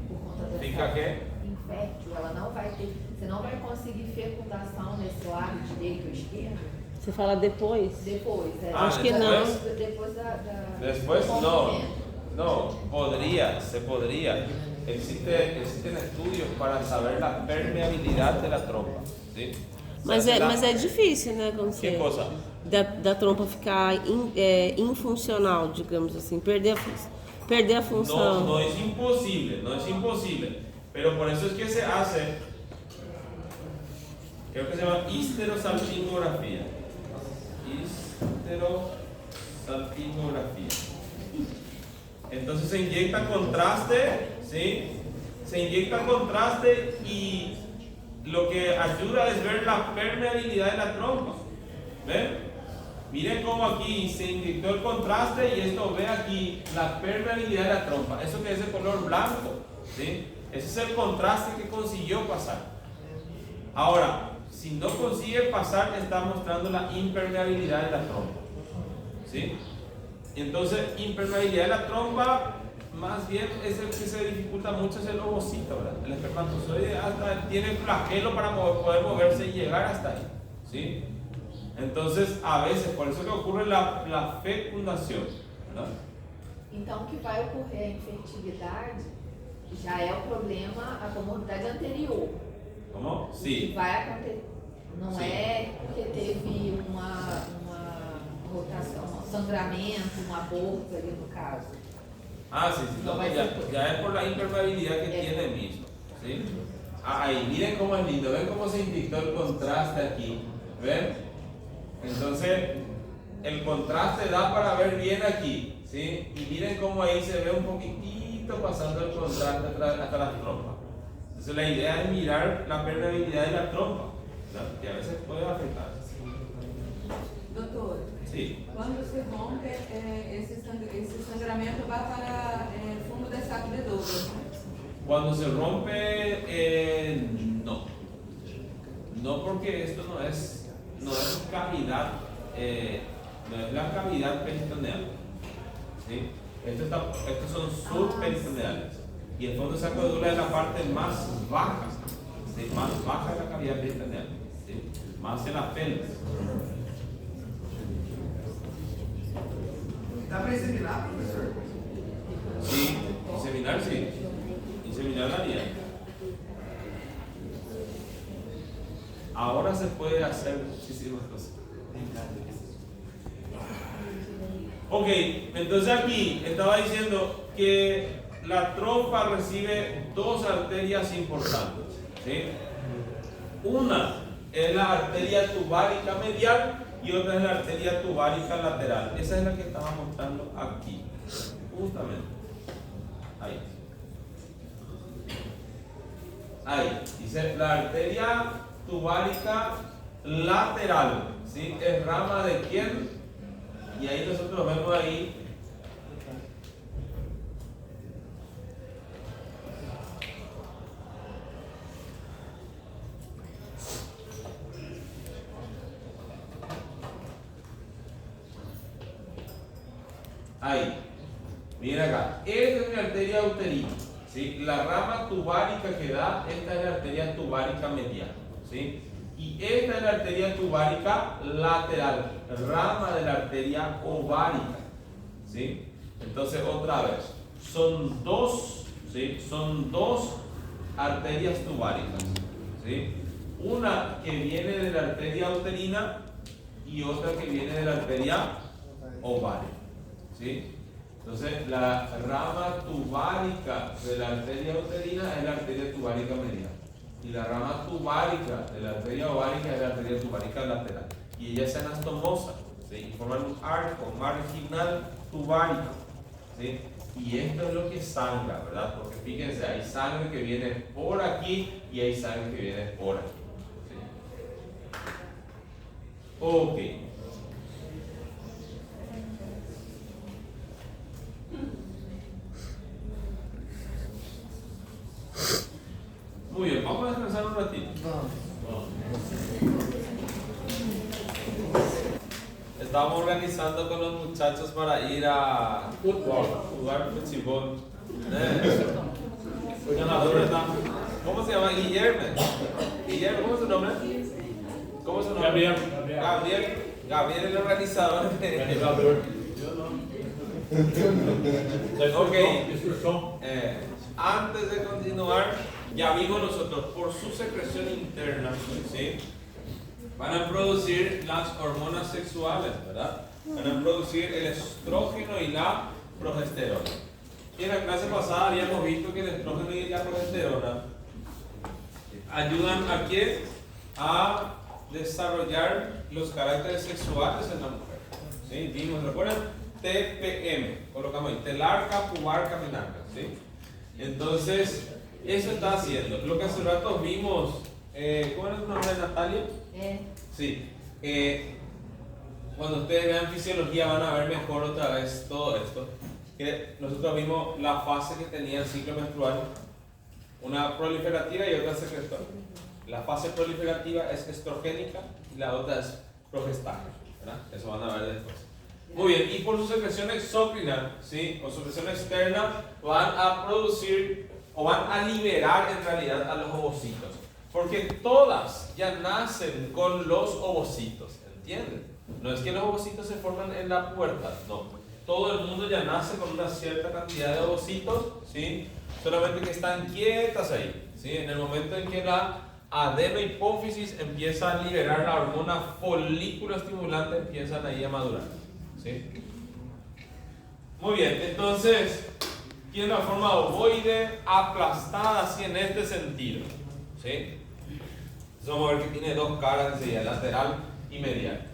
por conta dessa... Fica quê? Infértil, ela não vai ter... Você não vai conseguir fecundação nesse lado direito ou esquerdo? Você fala depois? Depois, Ah, Acho que después. não. Depois Después do no, rompimento. no, se podría. Existen estudios para saber la permeabilidad de la trompa, ¿sí? Mas é difícil, né? Quando Que você, cosa? da trompa ficar infuncional, digamos assim, perder a função. No es imposible, no es imposible. Pero por eso es que se hace, creo que se llama histerosalpingografía. Histerosalpingografía. Entonces se inyecta contraste, ¿sí? Se inyecta contraste y lo que ayuda es ver la permeabilidad de la trompa. ¿Ven? Miren cómo aquí se inyectó el contraste y esto ve aquí la permeabilidad de la trompa. Eso que es de color blanco, ¿sí? Ese es el contraste que consiguió pasar. Ahora, si no consigue pasar, está mostrando la impermeabilidad de la trompa, ¿sí? Entonces, impermeabilidad de la trompa, más bien es el que se dificulta mucho, es el ovocito, ¿verdad? El espermatozoide hasta tiene flagelo para poder moverse y llegar hasta ahí, ¿sí? Entonces, a veces, por eso que ocurre la fecundación, ¿verdad? Então, o que vai ocorrer a infertilidade já é o problema, a comorbidade anterior. ¿Cómo? O que Sí. vai acontecer não Sim. é porque teve uma rotação, um sangramento, um aborto ali no caso. Ah, sí, sí, no, No va a ya, ser- ya es por la impermeabilidad que Es- tiene mismo, ¿sí? Ah, ahí, miren cómo es lindo, ven cómo se inyectó el contraste aquí, ¿ven? Entonces, el contraste da para ver bien aquí, ¿sí? Y miren cómo ahí se ve un poquitito pasando el contraste hasta las trompas. Entonces, la idea es mirar la permeabilidad de la trompa, ¿verdad? Que a veces puede afectar. Doutor, Sí. quando se rompe, esse sangramento vai para fundo do saco de Douglas, né? Cuando se rompe, no. No, porque esto no es cavidad, no es la cavidad peritoneal, ¿sí? Estos son subperitoneales. Y el fondo de saco de Douglas es la parte más baja, ¿sí? Más baja de la cavidad peritoneal, ¿sí? Más en la pelvis. Dá para inseminar, professor? Sí, inseminar sí. Inseminar la haría. Ahora se puede hacer muchísimas cosas. Ok, entonces aquí estaba diciendo que la trompa recibe dos arterias importantes, ¿sí? Una es la arteria tubárica medial y otra es la arteria tubárica lateral. Esa es la que estaba mostrando aquí, justamente. Ahí. Ahí, dice la arteria tubárica lateral, ¿sí? ¿Es rama de quién? Y ahí nosotros vemos ahí Ahí. Miren acá. Esta es mi arteria uterina. ¿Sí? La rama tubárica que da, esta es la arteria tubárica medial. ¿Sí? Y esta es la arteria tubárica lateral, rama de la arteria ovárica. ¿Sí? Entonces, otra vez, son dos, ¿sí? Son dos arterias tubáricas. ¿Sí? Una que viene de la arteria uterina y otra que viene de la arteria ovárica. ¿Sí? Entonces, la rama tubárica de la arteria uterina es la arteria tubárica medial. Y la rama tubárica de la arteria ovárica es la arteria tubárica lateral. Y ella es anastomosa, ¿sí? Y forman un arco marginal tubárico, ¿sí? Y esto es lo que sangra, ¿verdad? Porque fíjense, hay sangre que viene por aquí y hay sangre que viene por aquí. ¿Sí? Ok. Muy bien, vamos a descansar un ratito. Estábamos organizando con los muchachos para ir a fútbol, jugar fútbol. ¿Cómo se llama? Guillermo. Guillermo, ¿cómo es su nombre? ¿Cómo es su nombre? Gabriel, el organizador. Ok. Antes de continuar, ya vimos nosotros, por su secreción interna, ¿sí? Van a producir las hormonas sexuales, ¿verdad? Van a producir el estrógeno y la progesterona. Y en la clase pasada habíamos visto que el estrógeno y la progesterona ayudan a ¿qué? A desarrollar los caracteres sexuales en la mujer. ¿Sí? Vimos, ¿recuerdan? TPM, colocamos ahí, telarca, pubarca, menarca, ¿sí? Entonces, eso está haciendo. Lo que hace rato vimos, ¿cómo era tu nombre, Natalia? Sí. Cuando ustedes vean fisiología van a ver mejor otra vez todo esto. Que nosotros vimos la fase que tenía el ciclo menstrual, una proliferativa y otra secretora. La fase proliferativa es estrogénica y la otra es progestágena, ¿verdad? Eso van a ver después. Muy bien, y por su secreción exócrina, ¿sí? O secreción externa, van a producir o van a liberar en realidad a los ovocitos. Porque todas ya nacen con los ovocitos, ¿entienden? No es que los ovocitos se forman en la pubertad, no. Todo el mundo ya nace con una cierta cantidad de ovocitos, ¿sí? Solamente que están quietas ahí, ¿sí? En el momento en que la adenohipófisis empieza a liberar la hormona folículo estimulante, empiezan ahí a madurar, ¿sí? Muy bien, entonces tiene una forma ovoide aplastada así en este sentido, ¿sí? Entonces vamos a ver que tiene dos caras, sería lateral y medial.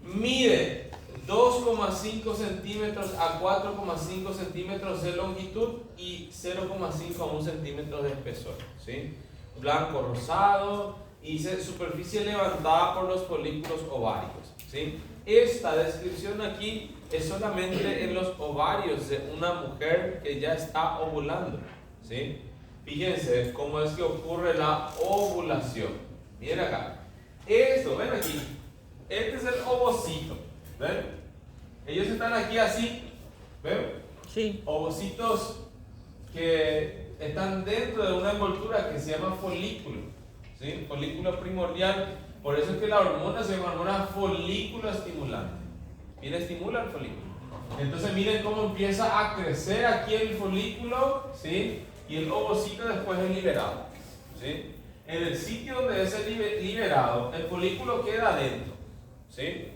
Mide 2,5 centímetros a 4,5 centímetros de longitud y 0,5 a 1 centímetro de espesor, ¿sí? Blanco rosado y superficie levantada por los folículos ováricos, ¿sí? Esta descripción aquí es solamente en los ovarios de una mujer que ya está ovulando, ¿sí? Fíjense cómo es que ocurre la ovulación. Miren acá. Esto, ven aquí. Este es el ovocito. ¿Ven? Ellos están aquí así. ¿Ven? Sí. Ovocitos que están dentro de una envoltura que se llama folículo. ¿Sí? Folículo primordial. Por eso es que la hormona se llama hormona folículo estimulante. Bien, estimula el folículo. Entonces miren cómo empieza a crecer aquí el folículo, ¿sí? Y el ovocito después es liberado, ¿sí? En el sitio donde es liberado, el folículo queda adentro, ¿sí?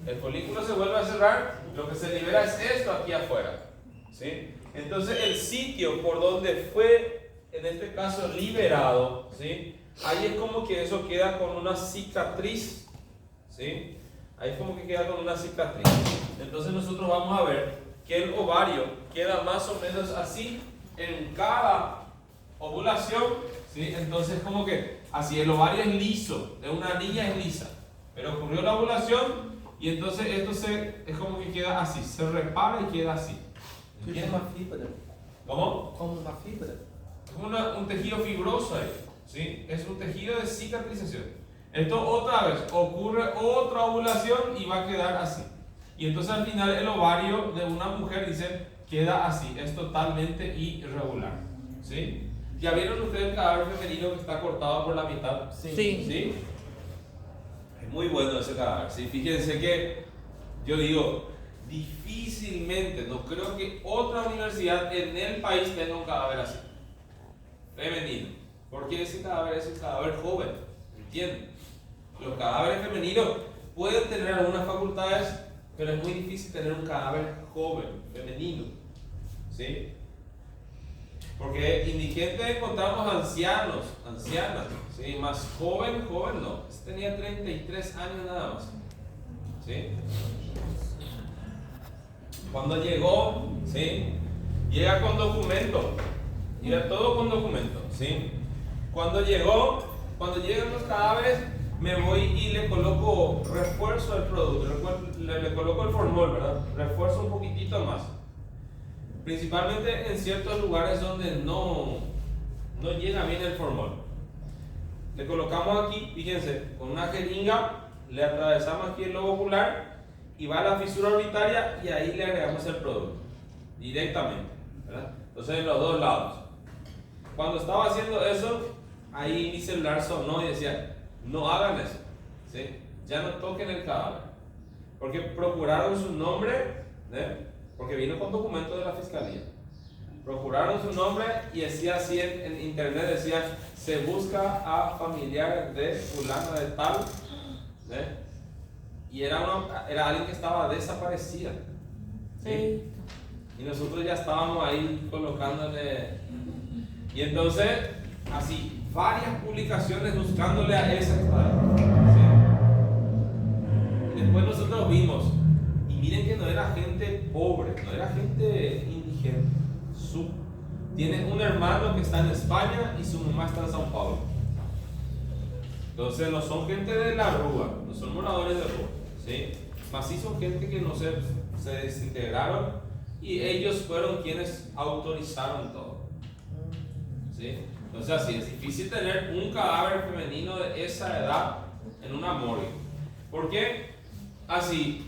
El folículo se vuelve a cerrar, lo que se libera es esto aquí afuera, ¿sí? Entonces el sitio por donde fue, en este caso, liberado, ¿sí? Ahí es como que eso queda con una cicatriz, ¿sí? Ahí es como que queda con una cicatriz. Entonces nosotros vamos a ver que el ovario queda más o menos así en cada ovulación, ¿sí? Entonces como que así el ovario es liso, de una niña es lisa, pero ocurrió la ovulación y entonces esto es como que queda así, se repara y queda así. Es una fibra. ¿Cómo? Como una fibra. Es como un tejido fibroso ahí, ¿sí? Es un tejido de cicatrización. Esto otra vez, ocurre otra ovulación y va a quedar así. Y entonces al final el ovario de una mujer, dice, queda así, es totalmente irregular. ¿Sí? ¿Ya vieron ustedes el cadáver femenino que está cortado por la mitad? Sí. ¿Sí? Es muy bueno ese cadáver. ¿Sí? Fíjense que yo digo, difícilmente, no creo que otra universidad en el país tenga un cadáver así, femenino. Porque ese cadáver es un cadáver joven, ¿entienden? Los cadáveres femeninos pueden tener algunas facultades, pero es muy difícil tener un cadáver joven, femenino. ¿Sí? Porque indigente encontramos ancianos, ancianas, ¿sí? Más joven, joven no. Este tenía 33 años nada más. ¿Sí? Cuando llegó, ¿sí? Llega con documento. Llega todo con documento, ¿sí? Cuando llegan los cadáveres, me voy y le coloco refuerzo al producto, le coloco el formol, ¿verdad? Refuerzo un poquitito más. Principalmente en ciertos lugares donde no llega bien el formol. Le colocamos aquí, fíjense, con una jeringa, le atravesamos aquí el lobo ocular y va a la fisura orbitaria y ahí le agregamos el producto, directamente, ¿verdad? Entonces en los dos lados. Cuando estaba haciendo eso, ahí mi celular sonó y decía, no hagan eso, ¿sí? Ya no toquen el cadáver, porque procuraron su nombre, porque vino con documentos de la fiscalía, procuraron su nombre y decía así en internet, decía, se busca a familiares de fulana de tal, y era alguien que estaba desaparecida, ¿sí? Y nosotros ya estábamos ahí colocándole, y entonces así varias publicaciones buscándole a esa cadáver, ¿sí? Después nosotros vimos, y miren que no era gente pobre, no era gente indigente. Tiene un hermano que está en España y su mamá está en Sao Paulo. Entonces no son gente de la Rúa, no son moradores de Rúa, ¿sí? Mas sí son gente que no se desintegraron y ellos fueron quienes autorizaron todo, ¿sí? Entonces así es difícil tener un cadáver femenino de esa edad en una morgue. ¿Por qué? Así,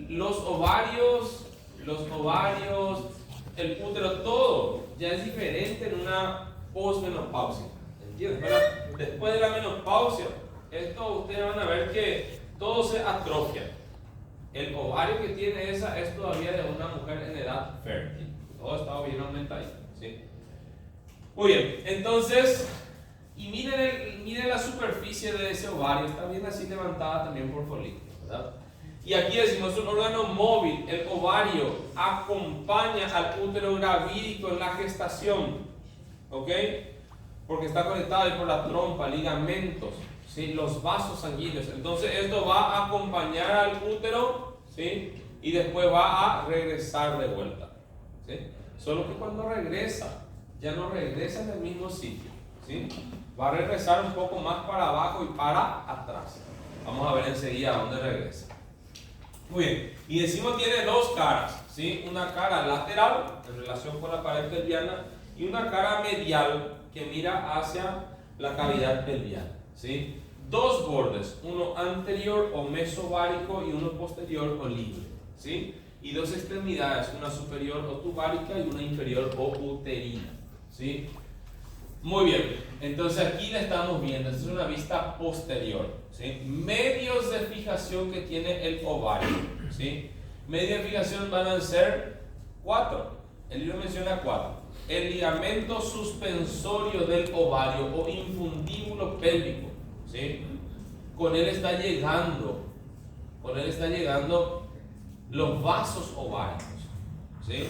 los ovarios, el útero, todo ya es diferente en una posmenopausia, ¿entiendes? Pero después de la menopausia, esto ustedes van a ver que todo se atrofia. El ovario que tiene esa es todavía de una mujer en edad fértil. Todo está bien aumentadito, ¿sí? Muy bien, entonces, y miren la superficie de ese ovario, está bien así levantada también por folículos, ¿verdad? Y aquí decimos un órgano móvil, el ovario acompaña al útero gravídico en la gestación, ¿ok? Porque está conectado ahí por la trompa, ligamentos, ¿sí? Los vasos sanguíneos. Entonces esto va a acompañar al útero, ¿sí? Y después va a regresar de vuelta, ¿sí? Solo que cuando regresa, ya no regresa en el mismo sitio, ¿sí? Va a regresar un poco más para abajo y para atrás. Vamos a ver enseguida a dónde regresa. Muy bien, y decimos tiene dos caras, ¿sí? Una cara lateral en relación con la pared pelviana y una cara medial que mira hacia la cavidad pelviana, ¿sí? Dos bordes, uno anterior o mesovárico y uno posterior o libre, ¿sí? Y dos extremidades, una superior o tubárica y una inferior o uterina, ¿sí? Muy bien, entonces aquí la estamos viendo, esta es una vista posterior, ¿sí? Medios de fijación que tiene el ovario, ¿sí? Medios de fijación van a ser 4, el libro menciona 4. El ligamento suspensorio del ovario o infundíbulo pélvico, ¿sí? Con él está llegando los vasos ováricos, ¿sí?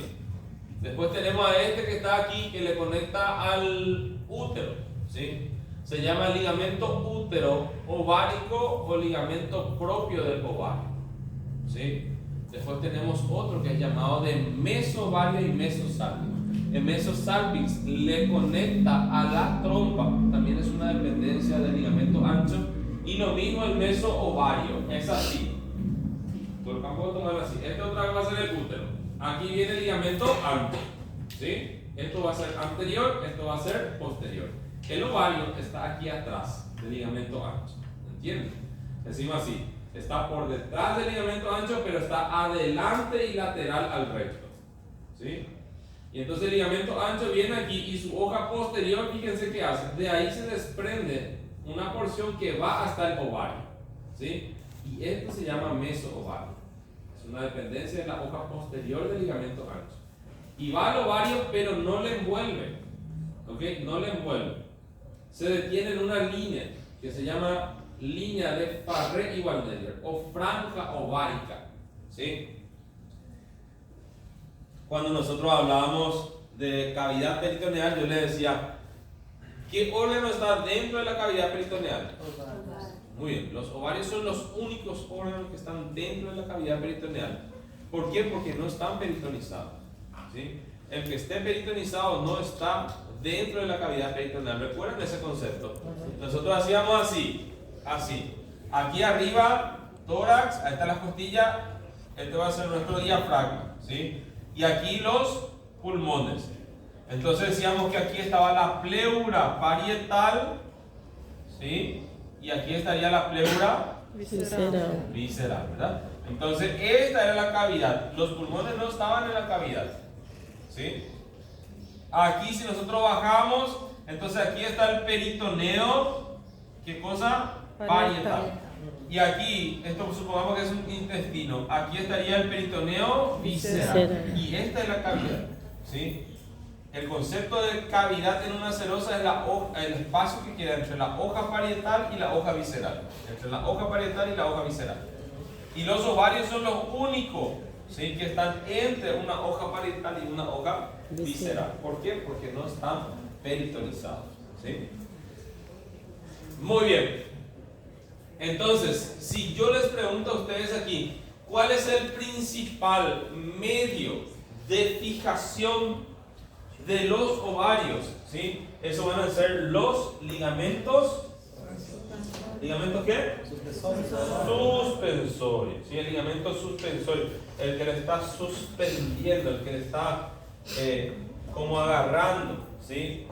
Después tenemos a este que está aquí que le conecta al útero, ¿sí? Se llama ligamento útero ovárico o ligamento propio del ovario, ¿sí? Después tenemos otro que es llamado de mesovario y mesosalpinx. El mesosalpinx le conecta a la trompa, también es una dependencia del ligamento ancho, y lo mismo el mesovario, es así. Por campo de tomarlo así. Este otra vez va a ser el útero. Aquí viene el ligamento ancho, ¿sí? Esto va a ser anterior, esto va a ser posterior. El ovario está aquí atrás del ligamento ancho, ¿entienden? Decimos así, Está por detrás del ligamento ancho, pero está adelante y lateral al recto. ¿Sí? Y entonces el ligamento ancho viene aquí y su hoja posterior, fíjense qué hace. De ahí se desprende una porción que va hasta el ovario. ¿Sí? Y esto se llama mesoovario. Es una dependencia de la hoja posterior del ligamento ancho. Y va al ovario, pero no le envuelve. ¿Ok? No le envuelve. Se detiene en una línea que se llama línea de Farré y Waldeyer o franja ovárica. ¿Sí? Cuando nosotros hablábamos de cavidad peritoneal, yo le decía, ¿qué órgano está dentro de la cavidad peritoneal? Muy bien, los ovarios son los únicos órganos que están dentro de la cavidad peritoneal. ¿Por qué? Porque no están peritonizados. ¿Sí? El que esté peritonizado no está dentro de la cavidad peritoneal. ¿Recuerdan ese concepto? Nosotros hacíamos así. Aquí arriba, tórax, ahí está la costilla, este va a ser nuestro diafragma, ¿sí? Y aquí los pulmones. Entonces decíamos que aquí estaba la pleura parietal, ¿sí? Y aquí estaría la pleura visceral, ¿verdad? Entonces esta era la cavidad. Los pulmones no estaban en la cavidad, ¿sí? Aquí si nosotros bajamos, entonces aquí está el peritoneo, ¿qué cosa? Parietal. Y aquí, esto supongamos que es un intestino, aquí estaría el peritoneo visceral. Y esta es la cavidad, ¿sí? El concepto de cavidad en una serosa es el espacio que queda entre la hoja parietal y la hoja visceral. Entre la hoja parietal y la hoja visceral. Y los ovarios son los únicos, ¿sí?, que están entre una hoja parietal y una hoja visceral. ¿Por qué? Porque no están peritonizados, ¿sí? Muy bien. Entonces, si yo les pregunto a ustedes aquí, ¿cuál es el principal medio de fijación de los ovarios? ¿Sí? Eso van a ser los ligamentos. ¿Ligamentos qué? Suspensorios. ¿Sí? El ligamento suspensorio, el que le está suspendiendo, el que le está como agarrando, ¿sí?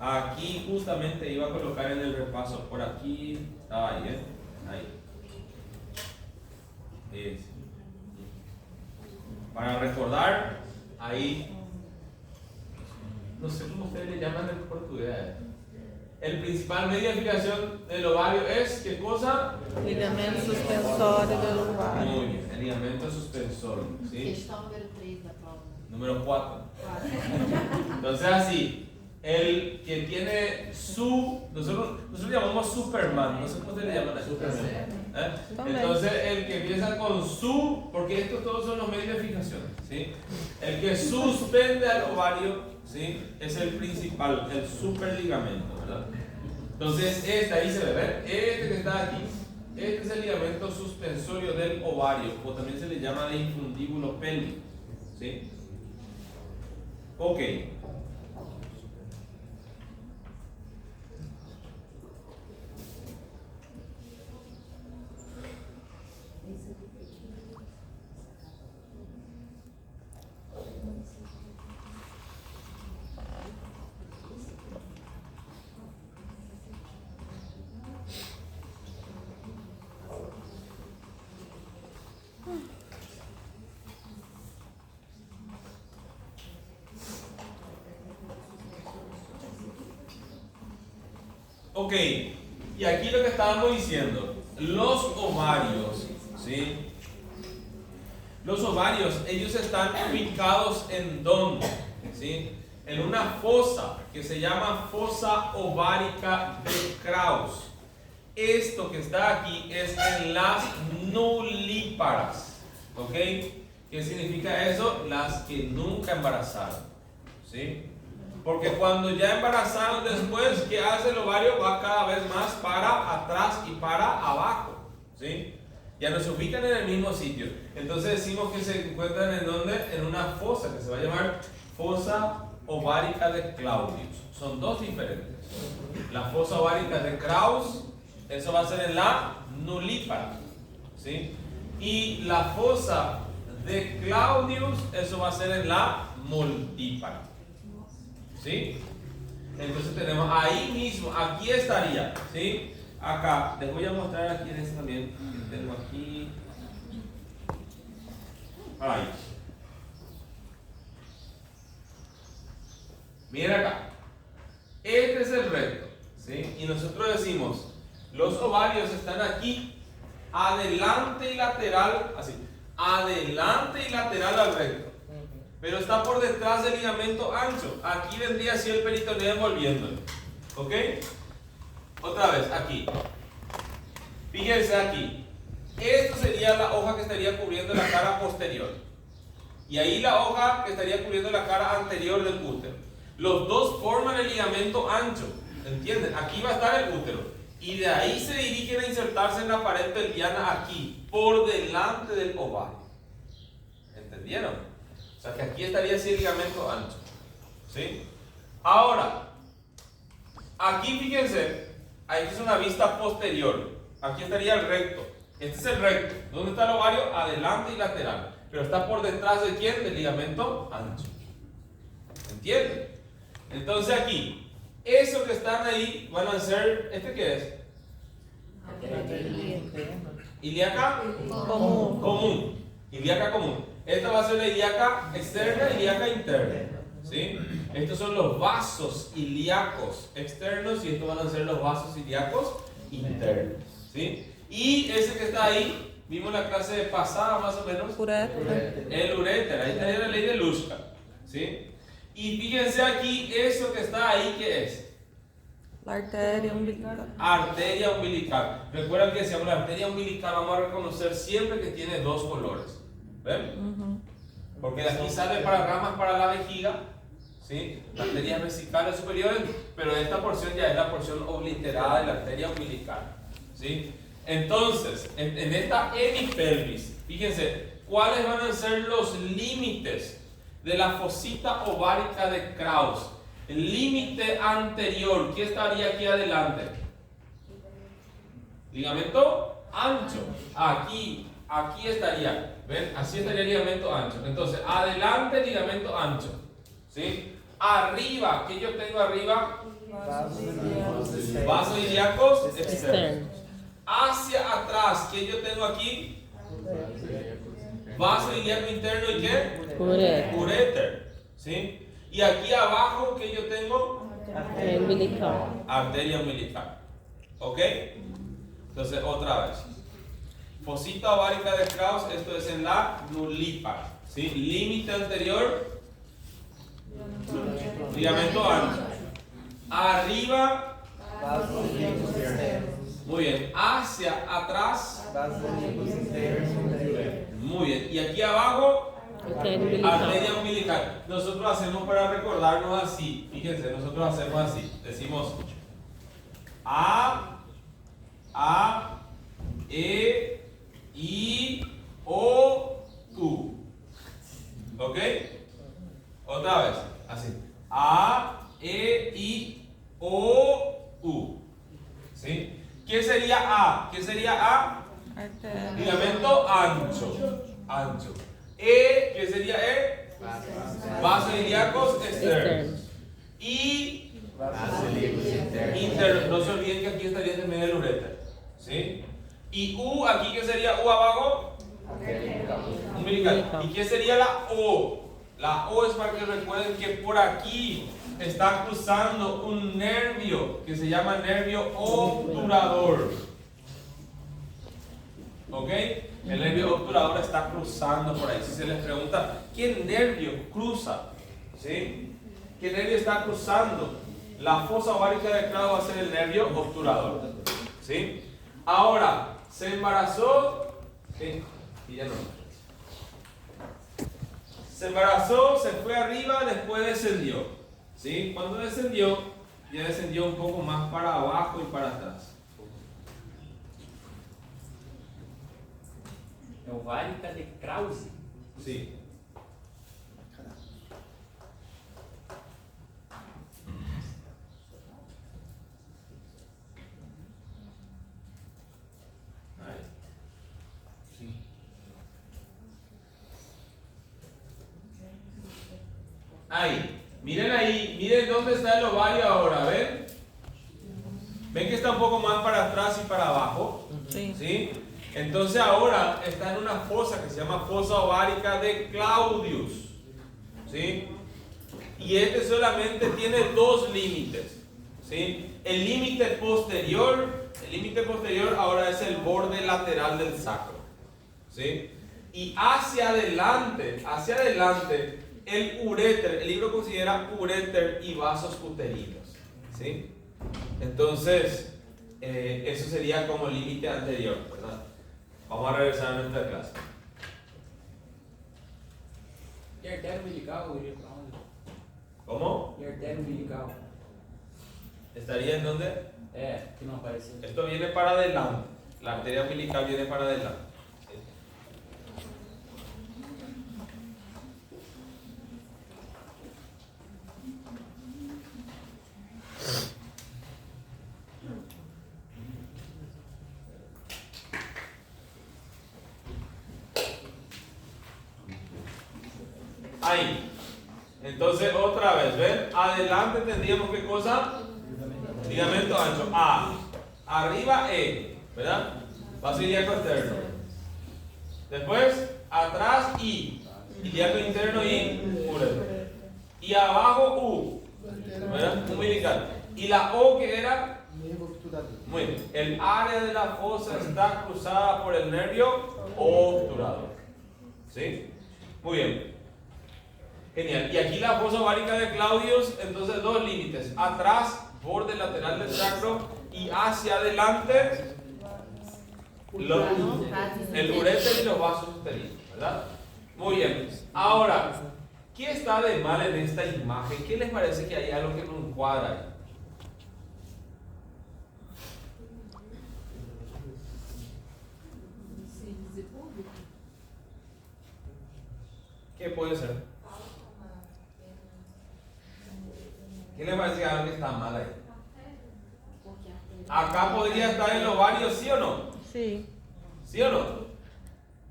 Aquí justamente iba a colocar en el repaso, por aquí estaba ahí, ahí. Para recordar, ahí, no sé cómo ustedes le llaman en portugués. El principal medio de fijación del ovario es, ¿qué cosa? Ligamento suspensorio del ovario. Muy bien, el ligamento suspensorio, ¿sí? Questão número 3 da prova. Número 4. Entonces así, el que tiene nosotros llamamos Superman, no sé cómo se le llama a Superman. Entonces el que empieza con porque estos todos son los medios de fijación, ¿sí? El que suspende al ovario, ¿sí?, es el principal, el superligamento, ¿verdad? Entonces ahí se ve, ¿ver? Este que está aquí, este es el ligamento suspensorio del ovario, o también se le llama de infundíbulo pélvico, ¿sí? Ok. Ok, y aquí lo que estábamos diciendo, los ovarios, ¿sí? Los ovarios, ellos están ubicados ¿en dónde? ¿Sí? En una fosa que se llama fosa ovárica de Krauss. Esto que está aquí es en las nulíparas, ¿ok? ¿Qué significa eso? Las que nunca embarazaron, ¿sí? Porque cuando ya embarazaron después, ¿qué hace el ovario? Va cada vez más para atrás y para abajo, ¿sí? Ya no se ubican en el mismo sitio. Entonces decimos que se encuentran ¿en dónde? En una fosa que se va a llamar fosa ovárica de Claudius. Son dos diferentes. La fosa ovárica de Krauss, eso va a ser en la nulípara, ¿sí? Y la fosa de Claudius, eso va a ser en la multípara, ¿sí? Entonces tenemos ahí mismo, aquí estaría, ¿sí? acá, les voy a mostrar aquí en este también, que tengo aquí. Ahí. Miren acá. Este es el recto, ¿sí? Y nosotros decimos, los ovarios están aquí, adelante y lateral, así, adelante y lateral al recto. Pero está por detrás del ligamento ancho. Aquí vendría así el peritoneo envolviéndolo. ¿Ok? Otra vez, aquí. Fíjense aquí. Esto sería la hoja que estaría cubriendo la cara posterior. Y ahí la hoja que estaría cubriendo la cara anterior del útero. Los dos forman el ligamento ancho. ¿Entienden? Aquí va a estar el útero. Y de ahí se dirigen a insertarse en la pared pelviana aquí, por delante del ovario. ¿Entendieron? O sea que aquí estaría así el ligamento ancho. ¿Sí? Ahora, aquí fíjense, ahí es una vista posterior. Aquí estaría el recto. Este es el recto. ¿Dónde está el ovario? Adelante y lateral. Pero está por detrás de ¿quién? Del ligamento ancho. ¿Entienden? Entonces aquí, eso que están ahí van a ser, ¿este qué es? Ilíaca común. Ilíaca común. Esta va a ser la ilíaca externa y ilíaca interna. ¿Sí? Estos son los vasos ilíacos externos y estos van a ser los vasos ilíacos internos. ¿Sí? Y ese que está ahí, vimos la clase pasada más o menos. El uréter. Ahí está la ley de Lushka. ¿Sí? Y fíjense aquí, eso que está ahí, ¿qué es? La arteria umbilical. Arteria umbilical. Recuerden que decíamos la arteria umbilical, vamos a reconocer siempre que tiene dos colores. ¿Ven? Porque de aquí sale para ramas para la vejiga, ¿sí? Las arterias vesicales superiores, pero esta porción ya es la porción obliterada de la arteria umbilical, ¿sí? Entonces, en esta hemipelvis, fíjense, ¿cuáles van a ser los límites de la fosita ovárica de Krauss? El límite anterior, ¿qué estaría aquí adelante? Ligamento ancho. Aquí estaría. ¿Ven? Así estaría el ligamento ancho. Entonces, adelante ligamento ancho. ¿Sí? Arriba, ¿qué yo tengo arriba? Vasos ilíacos externos. Hacia atrás, ¿qué yo tengo aquí? Vaso ilíaco interno y ¿qué? Uréter. ¿Sí? Y aquí abajo, ¿qué yo tengo? Arteria umbilical. ¿Ok? Entonces, otra vez. Fosita ovárica de Krauss, esto es en la nulípara. ¿Sí? Límite anterior, ligamento ancho. Arriba, muy bien. Hacia atrás, muy bien. Y aquí abajo, arteria umbilical. Nosotros hacemos para recordarnos así. Fíjense, nosotros hacemos así. Decimos A, E, I, O, U. ¿Ok? Otra vez. Así. A, E, I, O, U. ¿Sí? ¿Qué sería A? ¿Qué sería A? Arteria. Ligamento ancho. Ancho. E, ¿qué sería E? Vasos ilíacos externos. Y interno. No se olviden que aquí estaría en medio del uréter. ¿Sí? Y U, aquí ¿qué sería U abajo? Umbilical. ¿Y qué sería la O? La O es para que recuerden que por aquí está cruzando un nervio que se llama nervio obturador. ¿Ok? El nervio obturador está cruzando por ahí. Si se les pregunta, ¿qué nervio cruza? ¿Sí? ¿Qué nervio está cruzando? La fosa ovárica de Krauss va a ser el nervio obturador. ¿Sí? Ahora, se embarazó. ¿Sí? Y ya no. Se embarazó, se fue arriba, después descendió. ¿Sí? Cuando descendió, ya descendió un poco más para abajo y para atrás. Ovárica de Krauss. Sí. Ahí, miren dónde está el ovario ahora, ¿ven? ¿Ven que está un poco más para atrás y para abajo, Sí. ¿sí? Entonces ahora está en una fosa que se llama fosa ovárica de Claudius, ¿sí? Y este solamente tiene dos límites, ¿sí? El límite posterior ahora es el borde lateral del sacro, ¿sí? Y hacia adelante, el uréter, el libro considera uréter y vasos uterinos, ¿sí? Entonces, eso sería como límite anterior, ¿verdad? Vamos a regresar a nuestra clase. E a artéria umbilical iria para onde? ¿Cómo? E a artéria umbilical? ¿Estaría en dónde? Que não apareceu. Esto viene para adelante. La arteria umbilical viene para adelante. ¿Sí? Ahí. Entonces, otra vez, ¿ven? Adelante tendríamos qué cosa? Ligamento ancho. A. Arriba E. ¿Verdad? Vaso ilíaco externo. Después, atrás I. Ilíaco interno y uréter. Y abajo U. ¿Verdad? Umbilical. Y la O que era. Muy bien. El área de la fosa está cruzada por el nervio obturador. ¿Sí? Muy bien. Genial. Y aquí la fosa ovárica de Claudius, entonces dos límites. Atrás, borde lateral del sacro, y hacia adelante, el uréter y los vasos uterinos, ¿verdad? Muy bien. Ahora, ¿qué está de mal en esta imagen? ¿Qué les parece que hay algo que no encuadra ahí? Simples e público. ¿Qué puede ser? ¿Qué les parece que hay algo que está mal ahí? Porque a artéria- Acá podría estar el ovario, ¿sí o no? Sí. ¿Sí o no?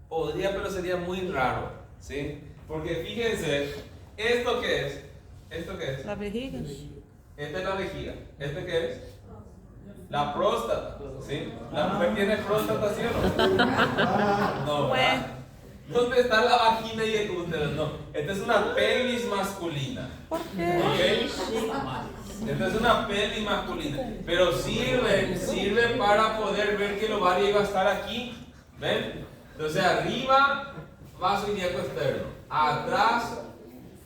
Podría, pero sería muy raro, ¿sí? Porque fíjense, ¿esto qué es? ¿Esto qué es? La vejiga. Esta es la vejiga. ¿Este qué es? La próstata, ¿sí? ¿La mujer tiene próstata, sí o no? No, ¿verdad? ¿Dónde está la vagina y el útero? No, esta es una pelvis masculina. ¿Por qué? ¿Ok? Esta es una pelvis masculina. Pero sirve para poder ver que el ovario iba a estar aquí. ¿Ven? Entonces arriba, vaso ilíaco externo. Atrás,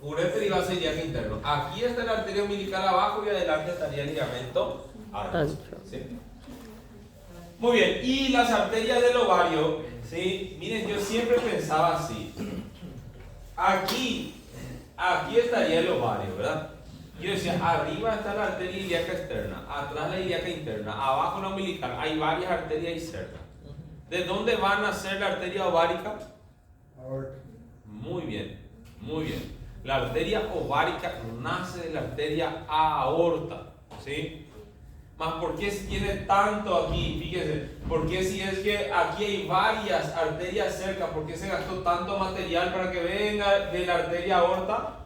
uréter y vaso ilíaco interno. Aquí está la arteria umbilical abajo y adelante estaría el ligamento ancho. ¿Sí? Muy bien. Y las arterias del ovario, ¿sí? Miren, yo siempre pensaba así. Aquí estaría el ovario, ¿verdad? Yo decía, arriba está la arteria ilíaca externa, atrás la ilíaca interna, abajo la umbilical, hay varias arterias y cerdas. ¿De dónde va a nacer la arteria ovárica? Muy bien, muy bien. La arteria ovárica nace de la arteria aorta, ¿sí? Más, ¿por qué si tiene tanto aquí? Fíjense, ¿por qué si es que aquí hay varias arterias cerca? ¿Por qué se gastó tanto material para que venga de la arteria aorta?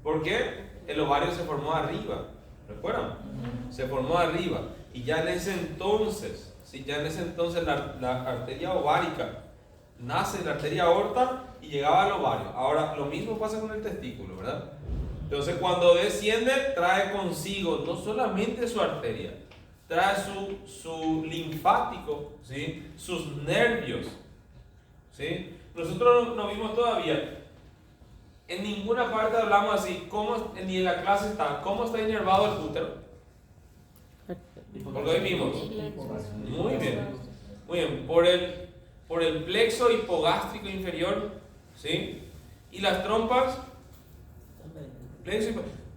¿Por qué? El ovario se formó arriba, ¿recuerdan? Se formó arriba. Y ya en ese entonces, ¿sí? Ya en ese entonces la arteria ovárica nace de la arteria aorta y llegaba al ovario. Ahora, lo mismo pasa con el testículo, ¿verdad? Entonces, cuando desciende, trae consigo no solamente su arteria, trae su linfático, ¿sí? Sus nervios, ¿sí? Nosotros no vimos todavía. En ninguna parte hablamos así, ni en la clase está, ¿cómo está inervado el útero? Porque hoy vimos. Muy bien. Muy bien. Por el plexo hipogástrico inferior, ¿sí? Y las trompas,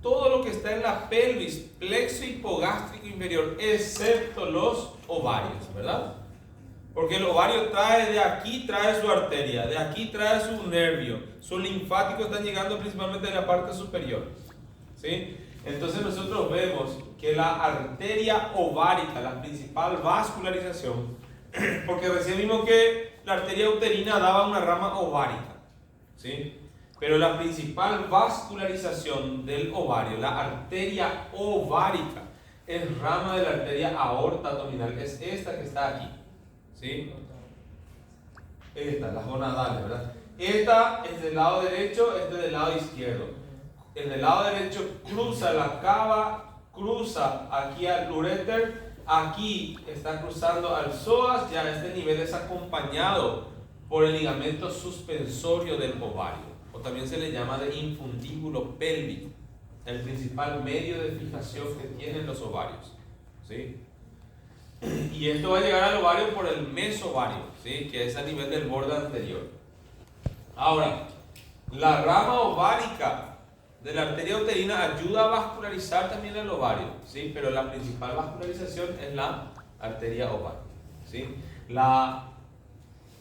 todo lo que está en la pelvis, plexo hipogástrico inferior, excepto los ovarios, ¿verdad? Porque el ovario trae de aquí, trae su arteria, de aquí trae su nervio, su linfático están llegando principalmente de la parte superior, ¿sí? Entonces nosotros vemos que la arteria ovárica, la principal vascularización, porque recién vimos que la arteria uterina daba una rama ovárica, ¿sí? Pero la principal vascularización del ovario, la arteria ovárica, es rama de la arteria aorta abdominal, es esta que está aquí, ¿sí? Esta, las gonadales, ¿verdad? Esta es del lado derecho, esta es del lado izquierdo. En el lado derecho cruza la cava, cruza aquí al uréter, aquí está cruzando al psoas, ya este nivel es acompañado por el ligamento suspensorio del ovario, o también se le llama de infundíbulo pélvico, el principal medio de fijación que tienen los ovarios, ¿sí? Y esto va a llegar al ovario por el mesovario, ¿sí? Que es a nivel del borde anterior. Ahora, la rama ovárica de la arteria uterina ayuda a vascularizar también el ovario, ¿sí? Pero la principal vascularización es la arteria ovárica, ¿sí?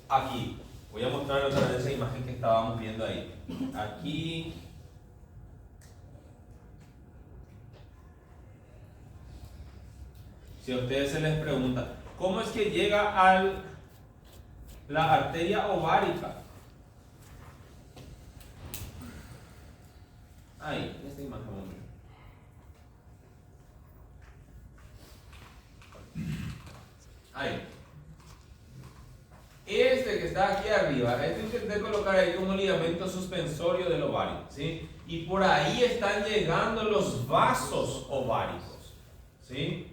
Aquí, voy a mostrar otra vez esa imagen que estábamos viendo ahí. Aquí. Si a ustedes se les pregunta, ¿cómo es que llega a la arteria ovárica? Ahí, esta imagen. Ahí. Este que está aquí arriba, intenté colocar ahí como ligamento suspensorio del ovario, ¿sí? Y por ahí están llegando los vasos ováricos, ¿sí?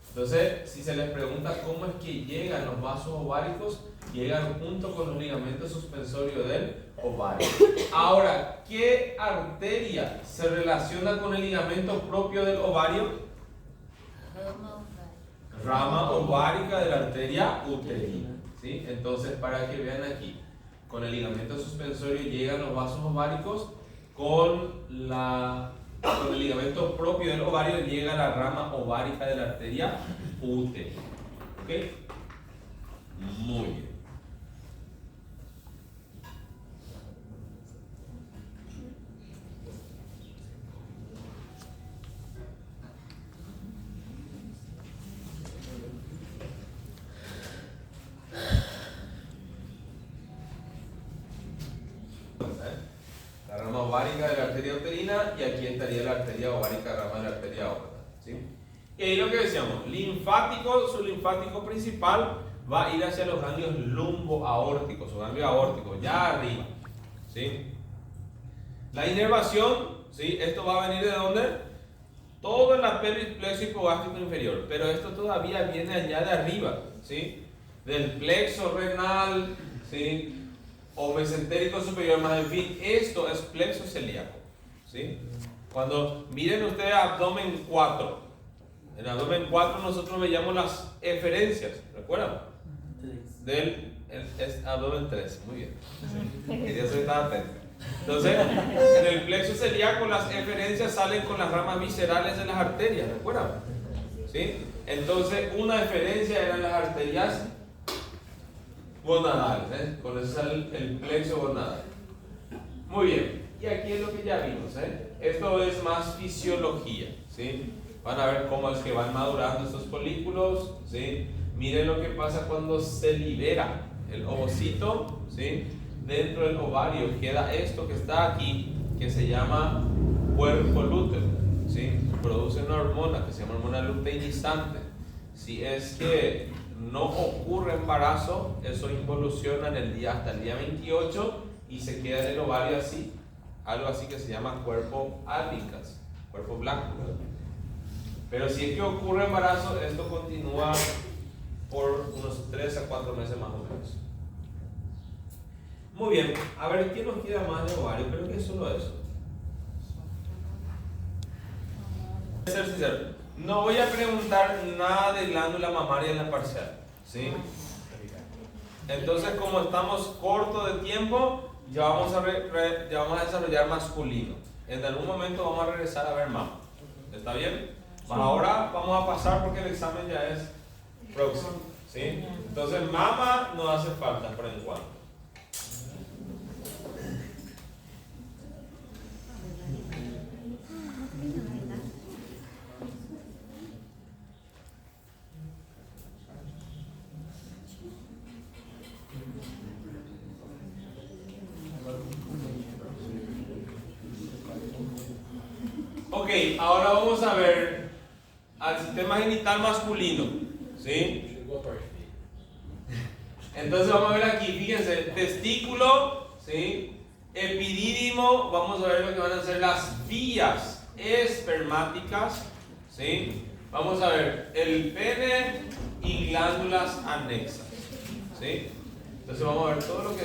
Entonces, si se les pregunta cómo es que llegan los vasos ováricos, llegan junto con los ligamentos suspensorios del ovario. Ahora, ¿qué arteria se relaciona con el ligamento propio del ovario? Rama ovárica de la arteria uterina, ¿sí? Entonces, para que vean aquí, con el ligamento suspensorio llegan los vasos ováricos, con el ligamento propio del ovario llega la rama ovárica de la arteria uterina. ¿Ok? Muy bien. La rama ovárica de la arteria uterina, y aquí estaría la arteria ovárica, rama de la arteria aorta, ¿sí? Y ahí lo que decíamos, linfático, su linfático principal va a ir hacia los ganglios lumboaórticos o ganglios aórticos, ya arriba, ¿sí? La inervación, ¿sí? Esto va a venir de dónde? Todo en la pelvis, plexo hipogástrico inferior, pero esto todavía viene allá de arriba, ¿sí? Del plexo renal, ¿sí? O mesentérico superior, más en fin, esto es plexo celíaco, ¿sí? Cuando miren ustedes abdomen 4, en abdomen 4 nosotros veíamos las eferencias, ¿recuerdan? Es abdomen 3, muy bien, ¿sí? Quería ser tan atento. Entonces, en el plexo celíaco las eferencias salen con las ramas viscerales de las arterias, ¿recuerdan? ¿Sí? Entonces, una eferencia eran las arterias gonadales, ¿eh? Con eso sale el plexo gonadal. Muy bien, y aquí es lo que ya vimos, ¿eh? Esto es más fisiología, ¿sí? Van a ver cómo es que van madurando estos folículos, ¿sí? Miren lo que pasa cuando se libera el ovocito, ¿sí? Dentro del ovario queda esto que está aquí, que se llama cuerpo lúteo, ¿sí? Produce una hormona que se llama hormona luteinizante. Si es que no ocurre embarazo, eso involuciona hasta el día 28 y se queda en el ovario así, algo así que se llama cuerpo albicans, cuerpo blanco, ¿verdad? Pero si es que ocurre embarazo, esto continúa por unos 3 a 4 meses más o menos. Muy bien, a ver, ¿qué nos queda más de ovario? Creo que es solo eso. Voy a ser sincero, no voy a preguntar nada de glándula mamaria en la parcial, ¿sí? Entonces, como estamos cortos de tiempo, ya vamos a desarrollar masculino. En algún momento vamos a regresar a ver mama. ¿Está bien? Ahora vamos a pasar porque el examen ya es próximo, ¿sí? Entonces, mama no hace falta por el cuanto. Ok, ahora vamos a ver al sistema genital masculino. ¿Sí? Entonces vamos a ver aquí, fíjense, testículo, ¿sí? Epidídimo, vamos a ver lo que van a ser las vías espermáticas, ¿sí? Vamos a ver el pene y glándulas anexas, ¿sí? Entonces vamos a ver todo lo que